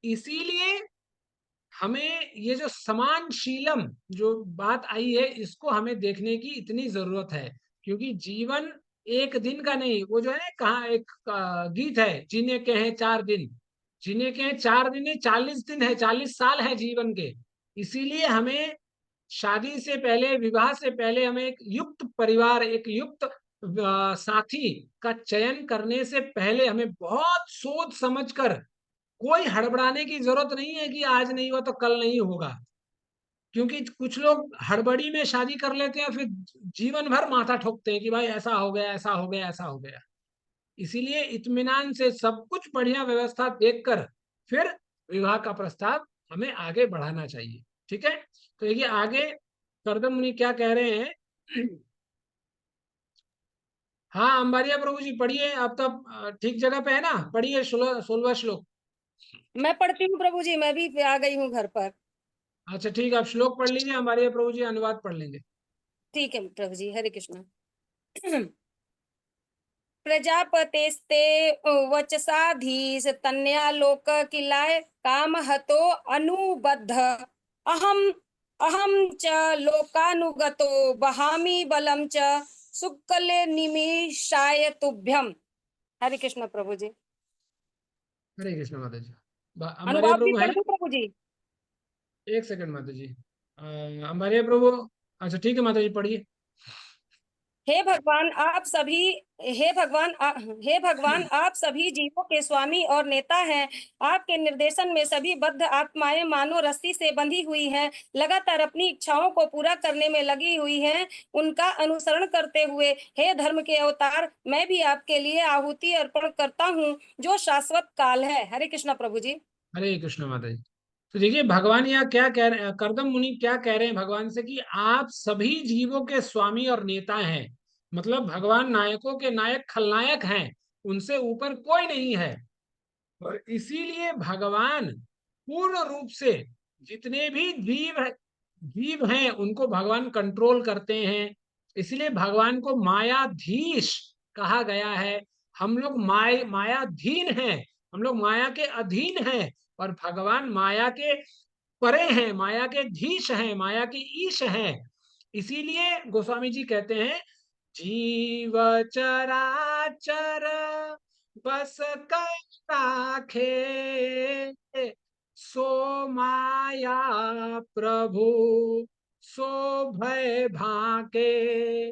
इसीलिए हमें ये जो समानशीलम जो बात आई है, इसको हमें देखने की इतनी जरूरत है। क्योंकि जीवन एक दिन का नहीं, वो जो है कहा एक गीत है, जीने के हैं 4 दिन, जीने के हैं 4 दिन नहीं, 40 दिन है, 40 साल है जीवन के। इसीलिए हमें शादी से पहले, विवाह से पहले हमें एक युक्त परिवार, एक युक्त साथी का चयन करने से पहले हमें बहुत सोच समझकर, कोई हड़बड़ाने की जरूरत नहीं है कि आज नहीं हुआ तो कल नहीं होगा। क्योंकि कुछ लोग हड़बड़ी में शादी कर लेते हैं, फिर जीवन भर माथा ठोकते हैं कि भाई ऐसा हो गया, ऐसा हो गया, ऐसा हो गया। इसीलिए इत्मीनान से सब कुछ बढ़िया व्यवस्था देखकर फिर विवाह का प्रस्ताव हमें आगे बढ़ाना चाहिए। ठीक है, तो देखिए आगे करदम मुनि क्या कह रहे हैं। हाँ अंबारिया प्रभु जी पढ़िए, आप तो ठीक जगह पे है ना, पढ़िए 16वां श्लोक। मैं पढ़ती हूँ प्रभु जी, मैं भी आ गई हूँ घर पर। अच्छा ठीक है, आप श्लोक पढ़ लीजिए, अंबारिया प्रभु जी अनुवाद पढ़ लेंगे। ठीक है प्रभु जी, हरे कृष्ण। प्रजापतेस्ते वचसाधीश तन्या लोक किलाय काम हतो अनुबद्ध अहम अहम च लोकानुगतो वहामि बलम च सुकले निमिषाय तुभ्यम। हरे कृष्ण प्रभु जी। हरे कृष्ण माता जी। अंबारिया अनुवाद भी प्रभु कर हैं? दूं प्रभु जी? एक सेकंड माता जी। अंबारिया प्रभु, अच्छा ठीक है माता जी, पढ़िए। हे भगवान आप सभी हे भगवान आप सभी जीवों के स्वामी और नेता हैं। आपके निर्देशन में सभी बद्ध आत्माएं मानो रस्सी से बंधी हुई हैं, लगातार अपनी इच्छाओं को पूरा करने में लगी हुई हैं। उनका अनुसरण करते हुए हे धर्म के अवतार, मैं भी आपके लिए आहुति अर्पण करता हूँ जो शाश्वत काल है। हरे कृष्ण प्रभु जी। हरे कृष्ण माता जी। तो देखिए भगवान यहाँ क्या कह रहे हैं, करदम मुनि क्या कह रहे हैं भगवान से कि आप सभी जीवों के स्वामी और नेता हैं। मतलब भगवान नायकों के नायक, खलनायक हैं, उनसे ऊपर कोई नहीं है। और इसीलिए भगवान पूर्ण रूप से जितने भी जीव हैं उनको भगवान कंट्रोल करते हैं। इसलिए भगवान को मायाधीश कहा गया है। हम लोग मायाधीन हैं, हम लोग माया के अधीन हैं, और भगवान माया के परे हैं, माया के धीश हैं, माया के ईश हैं। इसीलिए गोस्वामी जी कहते हैं, जीव चराचर बस कर राखे सो माया प्रभु सो भय भाके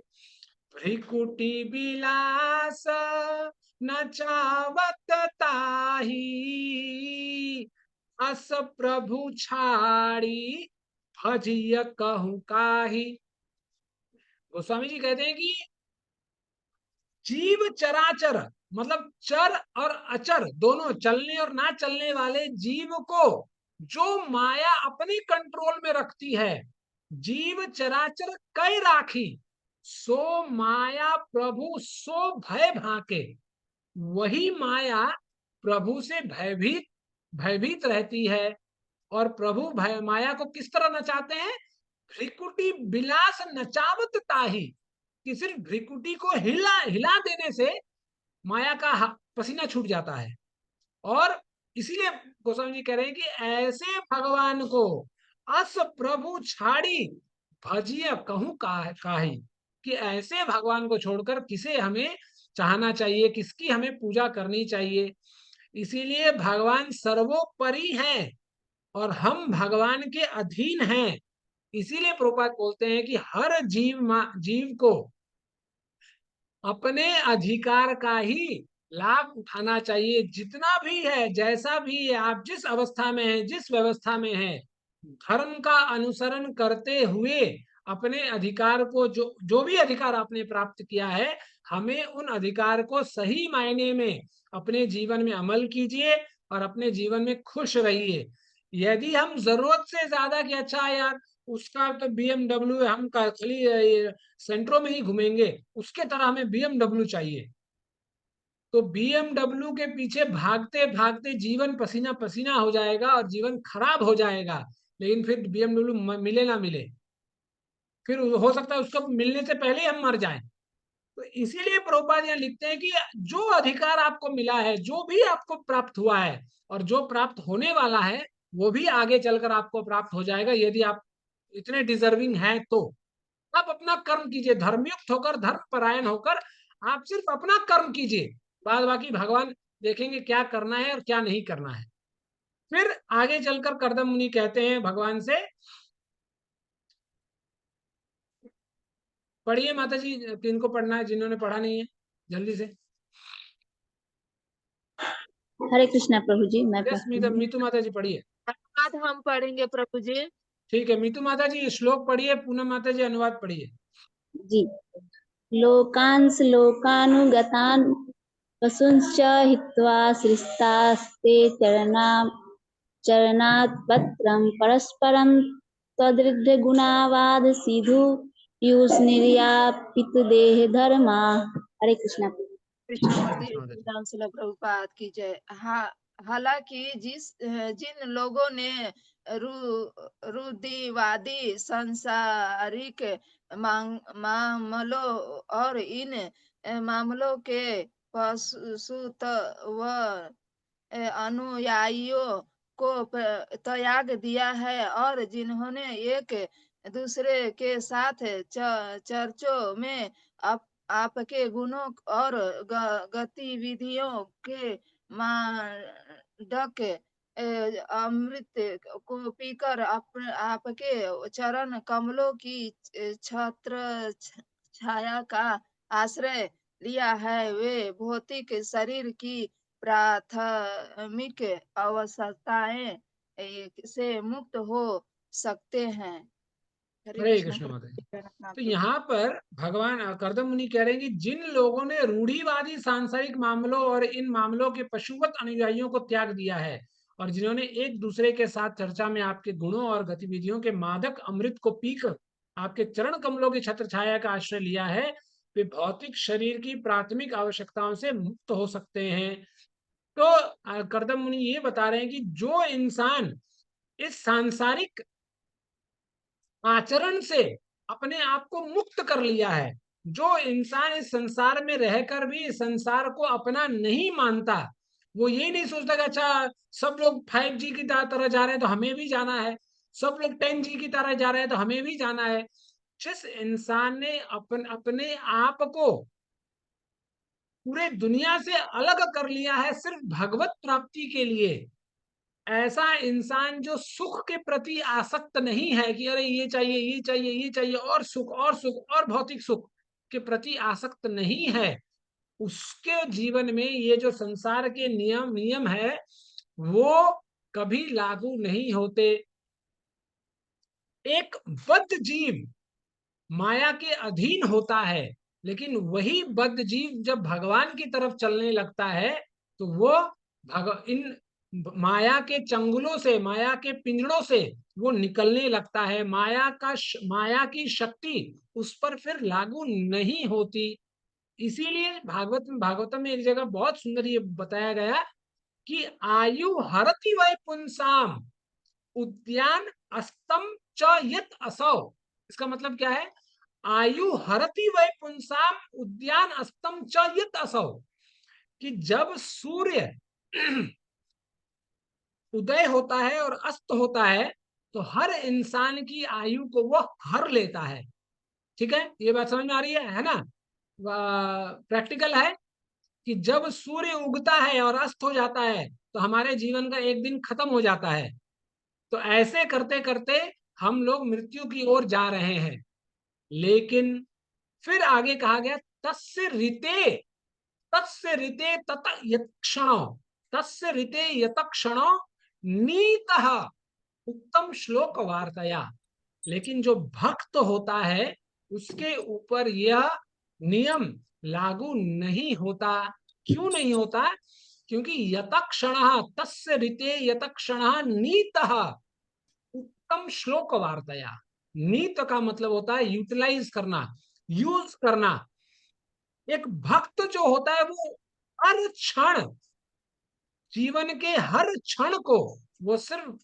भ्रिकुटी विलास नचावत ताही अस प्रभु छाड़ी भजिय कहूं काही। गोस्वामी जी कहते हैं कि जीव चराचर मतलब चर और अचर दोनों, चलने और ना चलने वाले जीव को जो माया अपने कंट्रोल में रखती है, जीव चराचर कई राखी सो माया प्रभु सो भय भाके। वही माया प्रभु से भयभीत भयभीत रहती है। और प्रभु भय माया को किस तरह नचाते हैं? भ्रिकुटी बिलास नचावत ताही, कि सिर्फ भ्रिकुटी को हिला हिला देने से माया का पसीना छूट जाता है। और इसीलिए गोस्वामी जी कह रहे हैं कि ऐसे भगवान को अस प्रभु छाड़ी भजिया कहूं काही, कि ऐसे भगवान को छोड़कर किसे हमें चाहना चाहिए, किसकी हमें पूजा करनी चाहिए। इसीलिए भगवान सर्वोपरि हैं और हम भगवान के अधीन हैं। इसीलिए प्रभुपाद बोलते हैं कि हर जीव को अपने अधिकार का ही लाभ उठाना चाहिए, जितना भी है, जैसा भी है, आप जिस अवस्था में हैं, जिस व्यवस्था में हैं, धर्म का अनुसरण करते हुए अपने अधिकार को, जो भी अधिकार आपने प्राप्त किया है, हमें उन अधिकार को सही मायने में अपने जीवन में अमल कीजिए और अपने जीवन में खुश रहिए। यदि हम जरूरत से ज्यादा कि अच्छा यार उसका तो BMW है, हम खाली सेंट्रो में ही घूमेंगे, उसके तरह हमें BMW चाहिए, तो BMW के पीछे भागते भागते जीवन पसीना पसीना हो जाएगा और जीवन खराब हो जाएगा। लेकिन फिर BMW मिले ना मिले, फिर हो सकता है उसको मिलने से पहले हम मर जाएं। तो इसीलिए प्रभुपाद यहाँ लिखते हैं कि जो अधिकार आपको मिला है, जो भी आपको प्राप्त हुआ है और जो प्राप्त होने वाला है, वो भी आगे चलकर आपको प्राप्त हो जाएगा यदि आप इतने डिजर्विंग हैं तो। आप अपना कर्म कीजिए, धर्मयुक्त होकर, धर्म परायण होकर आप सिर्फ अपना कर्म कीजिए, बाद बाकी भगवान देखेंगे क्या करना है और क्या नहीं करना है। फिर आगे चलकर करदम मुनि कहते हैं भगवान से, पढ़िए माता जी, किनको पढ़ना है, जिन्होंने पढ़ा नहीं है जल्दी से। हरे कृष्णा प्रभु जी, मैं यस पढ़ती हूँ। मीतू माता जी पढ़िए। अनुवाद हम पढ़ेंगे प्रभु जी। ठीक है मीतू माता जी श्लोक पढ़िए, पूनम माता जी अनुवाद पढ़िए। जी। लोकांस लोकानुगतान पशुंश्च हित्वा सृष्टास्ते चरणात् पत्रं परस्परं त्वदृढ गुणावाद सिधु युष निर्यापित देह धर्मा। हरे कृष्णा। कृष्णमूर्ति राम सुलभ प्रभुपाद की जय। हालांकि जिन लोगों ने रूढ़िवादी सांसारिक मामलों और इन मामलों के पशुत व अनुयायियों को त्याग दिया है और जिन्होंने एक दूसरे के साथ चर्चों में आपके गुणों और गतिविधियों के मादक अमृत को पीकर आपके चरण कमलों की छत्र छाया का आश्रय लिया है, वे भौतिक शरीर की प्राथमिक आवश्यकताएं से मुक्त हो सकते हैं। हरे हरे कृष्ण कृष्ण माता जी। प्रभु। तो यहाँ पर भगवान कर्दम मुनि कह रहे हैं कि जिन लोगों ने रूढ़िवादी सांसारिक मामलों और इन मामलों के पशुवत अनुयायियों को त्याग दिया है और जिन्होंने एक दूसरे के साथ चर्चा में आपके गुणों और गतिविधियों के मादक अमृत को पीकर आपके चरण कमलों की छत्र छाया का आश्रय लिया है, वे भौतिक शरीर की प्राथमिक आवश्यकताओं से मुक्त हो सकते हैं। तो कर्दम मुनि ये बता रहे हैं कि जो इंसान इस सांसारिक आचरण से अपने आप को मुक्त कर लिया है, जो इंसान इस संसार में रहकर भी संसार को अपना नहीं मानता, वो ये नहीं सोचता कि अच्छा सब लोग 5G की तरह जा रहे हैं तो हमें भी जाना है, सब लोग 10G की तरह जा रहे हैं तो हमें भी जाना है। जिस इंसान ने अपने आप को पूरे दुनिया से अलग कर लिया है सिर्फ भगवत प्राप्ति के लिए, ऐसा इंसान जो सुख के प्रति आसक्त नहीं है कि अरे ये चाहिए ये चाहिए ये चाहिए और सुख और सुख और भौतिक सुख के प्रति आसक्त नहीं है, उसके जीवन में ये जो संसार के नियम है वो कभी लागू नहीं होते। एक बद्ध जीव माया के अधीन होता है, लेकिन वही बद्ध जीव जब भगवान की तरफ चलने लगता है तो वो इन माया के चंगुलों से, माया के पिंजड़ों से वो निकलने लगता है। माया की शक्ति उस पर फिर लागू नहीं होती। इसीलिए भागवतम में एक जगह बहुत सुंदर ये बताया गया कि आयु हरति वै पुंसाम उद्यान अस्तम च यत असौ। इसका मतलब क्या है? आयु हरति वै पुंसाम उद्यान अस्तम च यत असौ, कि जब सूर्य उदय होता है और अस्त होता है तो हर इंसान की आयु को वह हर लेता है। ठीक है, ये बात समझ में आ रही है ना? प्रैक्टिकल है कि जब सूर्य उगता है और अस्त हो जाता है तो हमारे जीवन का एक दिन खत्म हो जाता है। तो ऐसे करते करते हम लोग मृत्यु की ओर जा रहे हैं। लेकिन फिर आगे कहा गया तस्य ऋते तत यत्क्षणो, तस्य ऋते यतक्षणो नीतः उत्तम श्लोक वार्तया। लेकिन जो भक्त होता है उसके ऊपर यह नियम लागू नहीं होता। क्यों नहीं होता? क्योंकि यतक्षणः तस्य ऋते यतक्षणः नीतः उत्तम श्लोक वार्तया। नीत का मतलब होता है यूटिलाइज करना, यूज करना। एक भक्त जो होता है वो हर क्षण, जीवन के हर क्षण को वो सिर्फ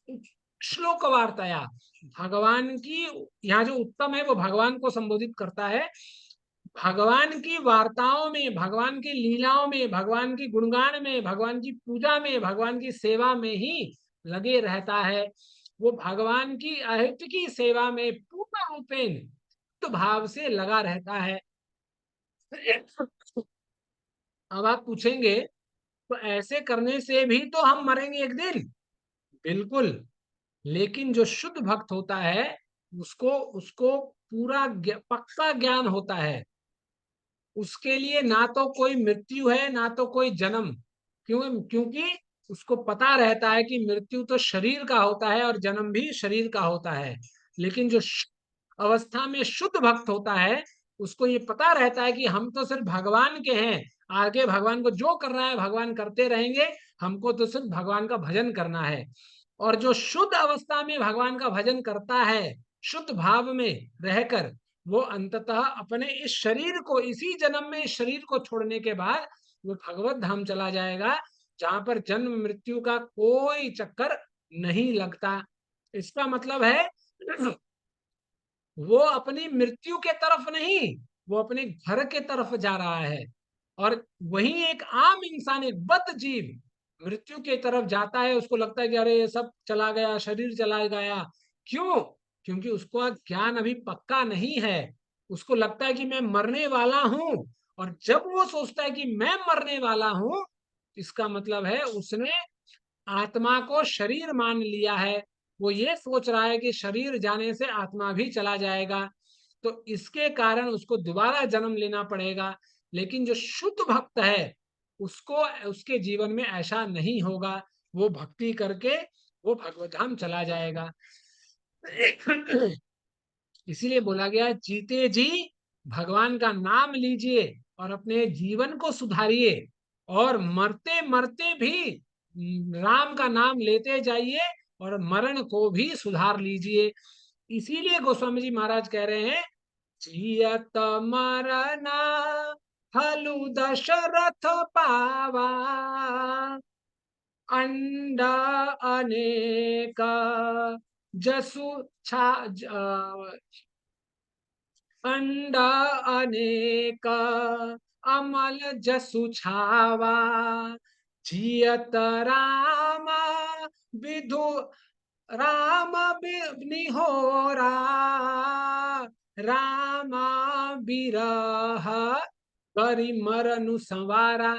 श्लोक वार्ताया भगवान की, यहाँ जो उत्तम है वो भगवान को संबोधित करता है, भगवान की वार्ताओं में, भगवान की लीलाओं में, भगवान की गुणगान में, भगवान की पूजा में, भगवान की सेवा में ही लगे रहता है। वो भगवान की अहित की सेवा में पूर्ण रूपेण तो भाव से लगा रहता है। अब आप पूछेंगे तो ऐसे करने से भी तो हम मरेंगे एक दिन। बिल्कुल, लेकिन जो शुद्ध भक्त होता है उसको उसको पूरा पक्का ज्ञान होता है। उसके लिए ना तो कोई मृत्यु है ना तो कोई जन्म। क्योंकि उसको पता रहता है कि मृत्यु तो शरीर का होता है और जन्म भी शरीर का होता है। लेकिन जो अवस्था में शुद्ध भक्त होता है उसको ये पता रहता है कि हम तो सिर्फ भगवान के हैं, आगे भगवान को जो करना है भगवान करते रहेंगे, हमको तो सिर्फ भगवान का भजन करना है। और जो शुद्ध अवस्था में भगवान का भजन करता है शुद्ध भाव में रहकर, वो अंततः अपने इस शरीर को, इसी जन्म में इस शरीर को छोड़ने के बाद वो भगवत धाम चला जाएगा, जहां पर जन्म मृत्यु का कोई चक्कर नहीं लगता। इसका मतलब है वो अपनी मृत्यु के तरफ नहीं, वो अपने घर के तरफ जा रहा है। और वहीं एक आम इंसान, एक बद्ध जीव मृत्यु की तरफ जाता है, उसको लगता है कि अरे ये सब चला गया, शरीर चला गया। क्यों? क्योंकि उसको ज्ञान अभी पक्का नहीं है। उसको लगता है कि मैं मरने वाला हूं, और जब वो सोचता है कि मैं मरने वाला हूं, इसका मतलब है उसने आत्मा को शरीर मान लिया है। वो ये सोच रहा है कि शरीर जाने से आत्मा भी चला जाएगा, तो इसके कारण उसको दोबारा जन्म लेना पड़ेगा। लेकिन जो शुद्ध भक्त है, उसको उसके जीवन में ऐसा नहीं होगा। वो भक्ति करके वो भगवत धाम चला जाएगा। इसीलिए बोला गया, जीते जी भगवान का नाम लीजिए और अपने जीवन को सुधारिए, और मरते मरते भी राम का नाम लेते जाइए और मरण को भी सुधार लीजिए। इसीलिए गोस्वामी जी महाराज कह रहे हैं, जियत मरना हलु दशरथ पावा, अंडा अनेक जसु छा अंडा अनेक अमल जसु छावा, जियत राम विधु राम निहोरा, रामा बिरह करि मरनु संवारा।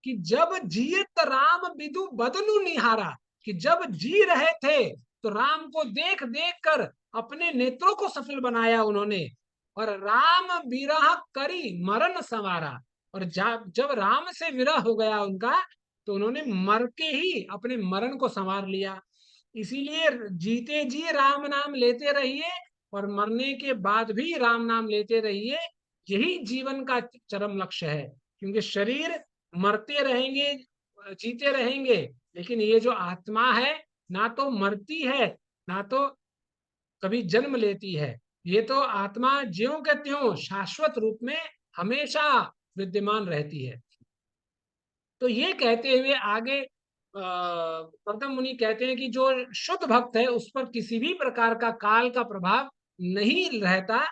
कि जब जियत राम विदु बदनु निहारा, कि जब जी रहे थे तो राम को देख देख कर अपने नेत्रों को सफल बनाया उन्होंने, और राम विरह करी मरण संवारा। और जब राम से विरह हो गया उनका, तो उन्होंने मर के ही अपने मरण को संवार लिया। इसीलिए जीते जी राम नाम लेते रहिए, और मरने के बाद भी राम नाम लेते रहिए। यही जीवन का चरम लक्ष्य है। क्योंकि शरीर मरते रहेंगे, जीते रहेंगे, लेकिन ये जो आत्मा है, ना तो मरती है, ना तो कभी जन्म लेती है। ये तो आत्मा ज्यों के त्यों शाश्वत रूप में हमेशा विद्यमान रहती है। तो ये कहते हुए आगे गौतम मुनि कहते हैं कि जो शुद्ध भक्त है, उस पर किसी भी प्रकार का काल का प्रभाव नहीं रहता,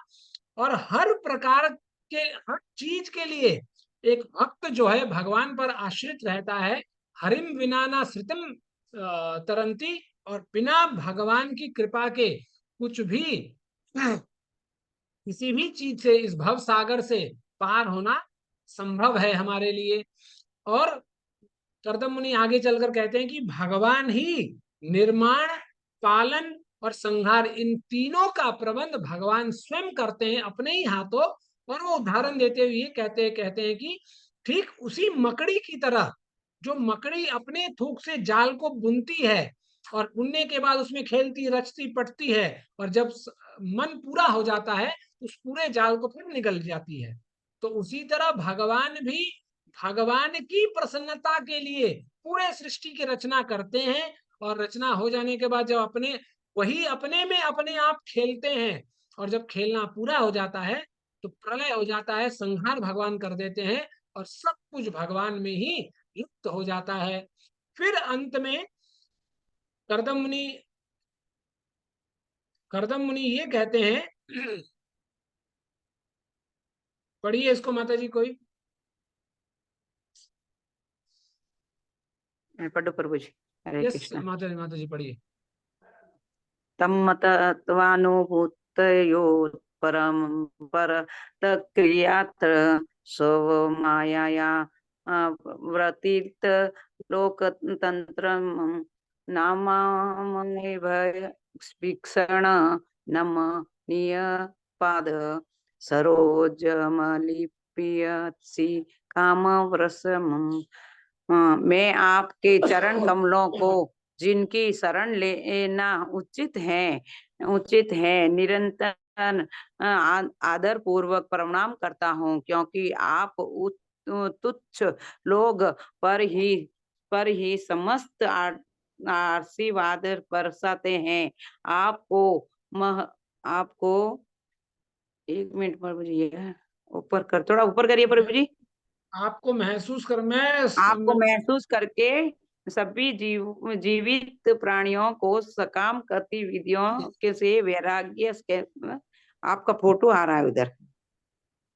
और हर प्रकार के हर चीज के लिए एक भक्त जो है भगवान पर आश्रित रहता है। हरिम विना ना श्रितम तरंती, और बिना भगवान की कृपा के कुछ भी किसी भी चीज से, इस भव सागर से पार होना संभव है हमारे लिए। और कर्दम मुनि आगे चलकर कहते हैं कि भगवान ही निर्माण, पालन और संहार, इन तीनों का प्रबंध भगवान स्वयं करते हैं अपने ही हाथों। और वो उदाहरण देते हुए कहते हैं कि ठीक उसी मकड़ी की तरह, जो मकड़ी अपने थूक से जाल को बुनती है, और बुनने के बाद उसमें खेलती रचती पटती है, और जब मन पूरा हो जाता है, उस पूरे जाल को फिर निगल जाती है। तो उसी तरह भगवान भी भगवान की प्रसन्नता के लिए पूरे सृष्टि की रचना करते हैं, और रचना हो जाने के बाद जब वही अपने में अपने आप खेलते हैं, और जब खेलना पूरा हो जाता है तो प्रलय हो जाता है, संहार भगवान कर देते हैं, और सब कुछ भगवान में ही युक्त हो जाता है। फिर अंत में कर्दम मुनि ये कहते हैं, पढ़िए इसको माता जी कोई। पढ़ो प्रभु जी। हरे यस कृष्ण। माता जी पढ़िए। तन्मतत्वानुभूतयो परम परतक्रियात्र स्व मायाया व्रतीत लोकतंत्रम नामामेव वीक्षण नमनीय पाद सरोजमलिप्यसि कामव्रसमं। मैं आपके चरण कमलों को, जिनकी शरण लेना उचित है निरंतर आदर पूर्वक प्रणाम करता हूँ, क्योंकि आप तुच्छ लोग पर ही समस्त आशीर्वाद बरसाते हैं। आपको एक मिनट पर मुझे ऊपर कर, थोड़ा ऊपर करिए प्रभु जी। आपको महसूस करके सभी जीवित प्राणियों को सकाम गतिविधियों के से वैराग्य आपका फोटो आ रहा है उधर।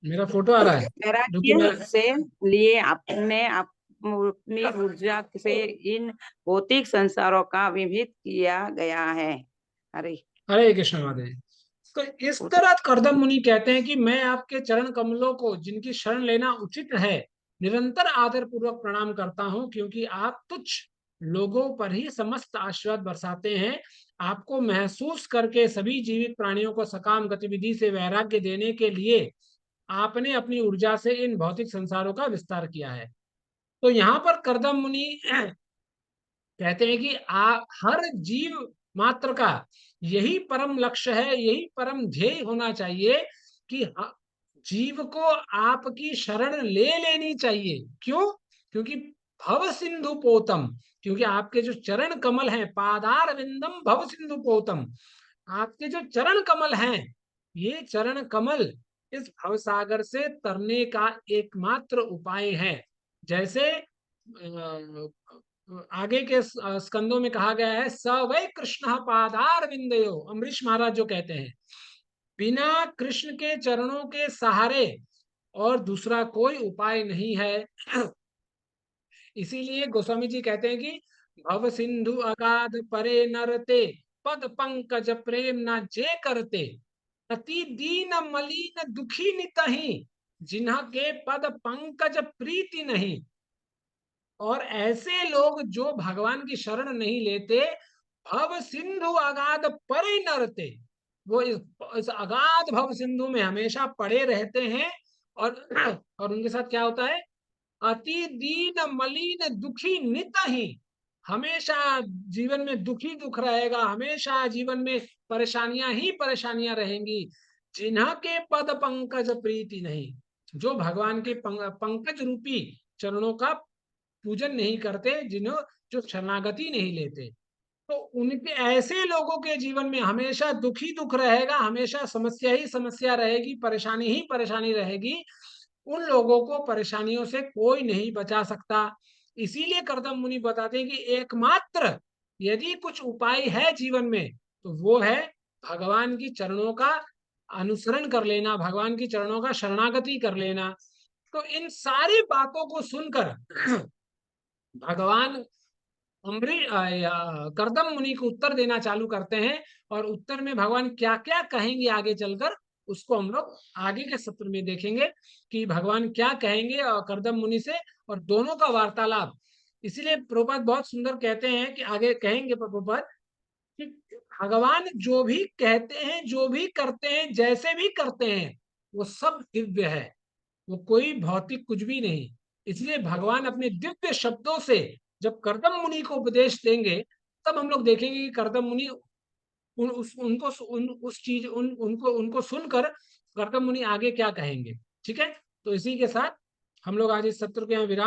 मेरा फोटो आ रहा है, रुकिए वैराग्य से लिए अपने अपनी ऊर्जा से इन भौतिक संसारों का विभेद किया गया है। अरे हरे कृष्ण महादेव। तो इस तरह कर्दम मुनि कहते हैं कि मैं आपके चरण कमलों को, जिनकी शरण लेना उचित है, निरंतर आदर पूर्वक प्रणाम करता हूं, क्योंकि आप तुच्छ लोगों पर ही समस्त आशीर्वाद बरसाते हैं। आपको महसूस करके सभी जीवित प्राणियों को सकाम गतिविधि से वैराग्य देने के लिए आपने अपनी ऊर्जा से इन भौतिक संसारों का विस्तार किया है। तो यहाँ पर कर्दम मुनि कहते हैं कि हर जीव मात्र का यही परम लक्ष्य है, यही परम ध्येय होना चाहिए कि जीव को आपकी शरण ले लेनी चाहिए। क्यों? क्योंकि भव सिंधु पोतम, क्योंकि आपके जो चरण कमल हैं, पादार विंदम भव सिंधु पोतम, आपके जो चरण कमल हैं, ये चरण कमल इस भवसागर से तरने का एकमात्र उपाय है। जैसे आगे के स्कंदों में कहा गया है, स वै कृष्ण पादार विंदयो, अमरीश महाराज जो कहते हैं, बिना कृष्ण के चरणों के सहारे और दूसरा कोई उपाय नहीं है। इसीलिए गोस्वामी जी कहते हैं कि भव सिंधु अगाध परे नरते, पद पंकज प्रेम न जे करते, अति दीन मलिन दुखी नितहि, जिन्ह के पद पंकज प्रीति नहीं। और ऐसे लोग जो भगवान की शरण नहीं लेते, भव सिंधु अगाध परे नरते, वो इस अगाध भव सिंधु में हमेशा पड़े रहते हैं। और उनके साथ क्या होता है? अति दीन मलिन दुखी नित ही, हमेशा जीवन में दुखी दुख रहेगा, हमेशा जीवन में परेशानियां ही परेशानियां रहेंगी। जिन्ह के पद पंकज प्रीति नहीं, जो भगवान के पंकज रूपी चरणों का पूजन नहीं करते, जिन्हों जो शरणागति नहीं लेते, तो उनके ऐसे लोगों के जीवन में हमेशा दुखी दुख रहेगा, हमेशा समस्या ही समस्या रहेगी, परेशानी ही परेशानी रहेगी। उन लोगों को परेशानियों से कोई नहीं बचा सकता। इसीलिए कर्दम मुनि बताते हैं कि एकमात्र यदि कुछ उपाय है जीवन में, तो वो है भगवान की चरणों का अनुसरण कर लेना, भगवान की चरणों का शरणागति कर लेना। तो इन सारी बातों को सुनकर भगवान कर्दम मुनि को उत्तर देना चालू करते हैं। और उत्तर में भगवान क्या क्या कहेंगे आगे चलकर, उसको हम लोग आगे के सत्र में देखेंगे कि भगवान क्या कहेंगे कर्दम मुनि से, और दोनों का वार्तालाप। इसीलिए प्रभुपाद बहुत सुंदर कहते हैं कि आगे कहेंगे प्रभुपाद कि भगवान जो भी कहते हैं, जो भी करते हैं, जैसे भी करते हैं, वो सब दिव्य है, वो कोई भौतिक कुछ भी नहीं। इसलिए भगवान अपने दिव्य शब्दों से जब कर्दम मुनि को उपदेश देंगे, तब हम लोग देखेंगे कि कर्दम मुनि उनको सुनकर कर्दम मुनि आगे क्या कहेंगे। ठीक है, तो इसी के साथ हम लोग आज इस सत्र के यहाँ विराम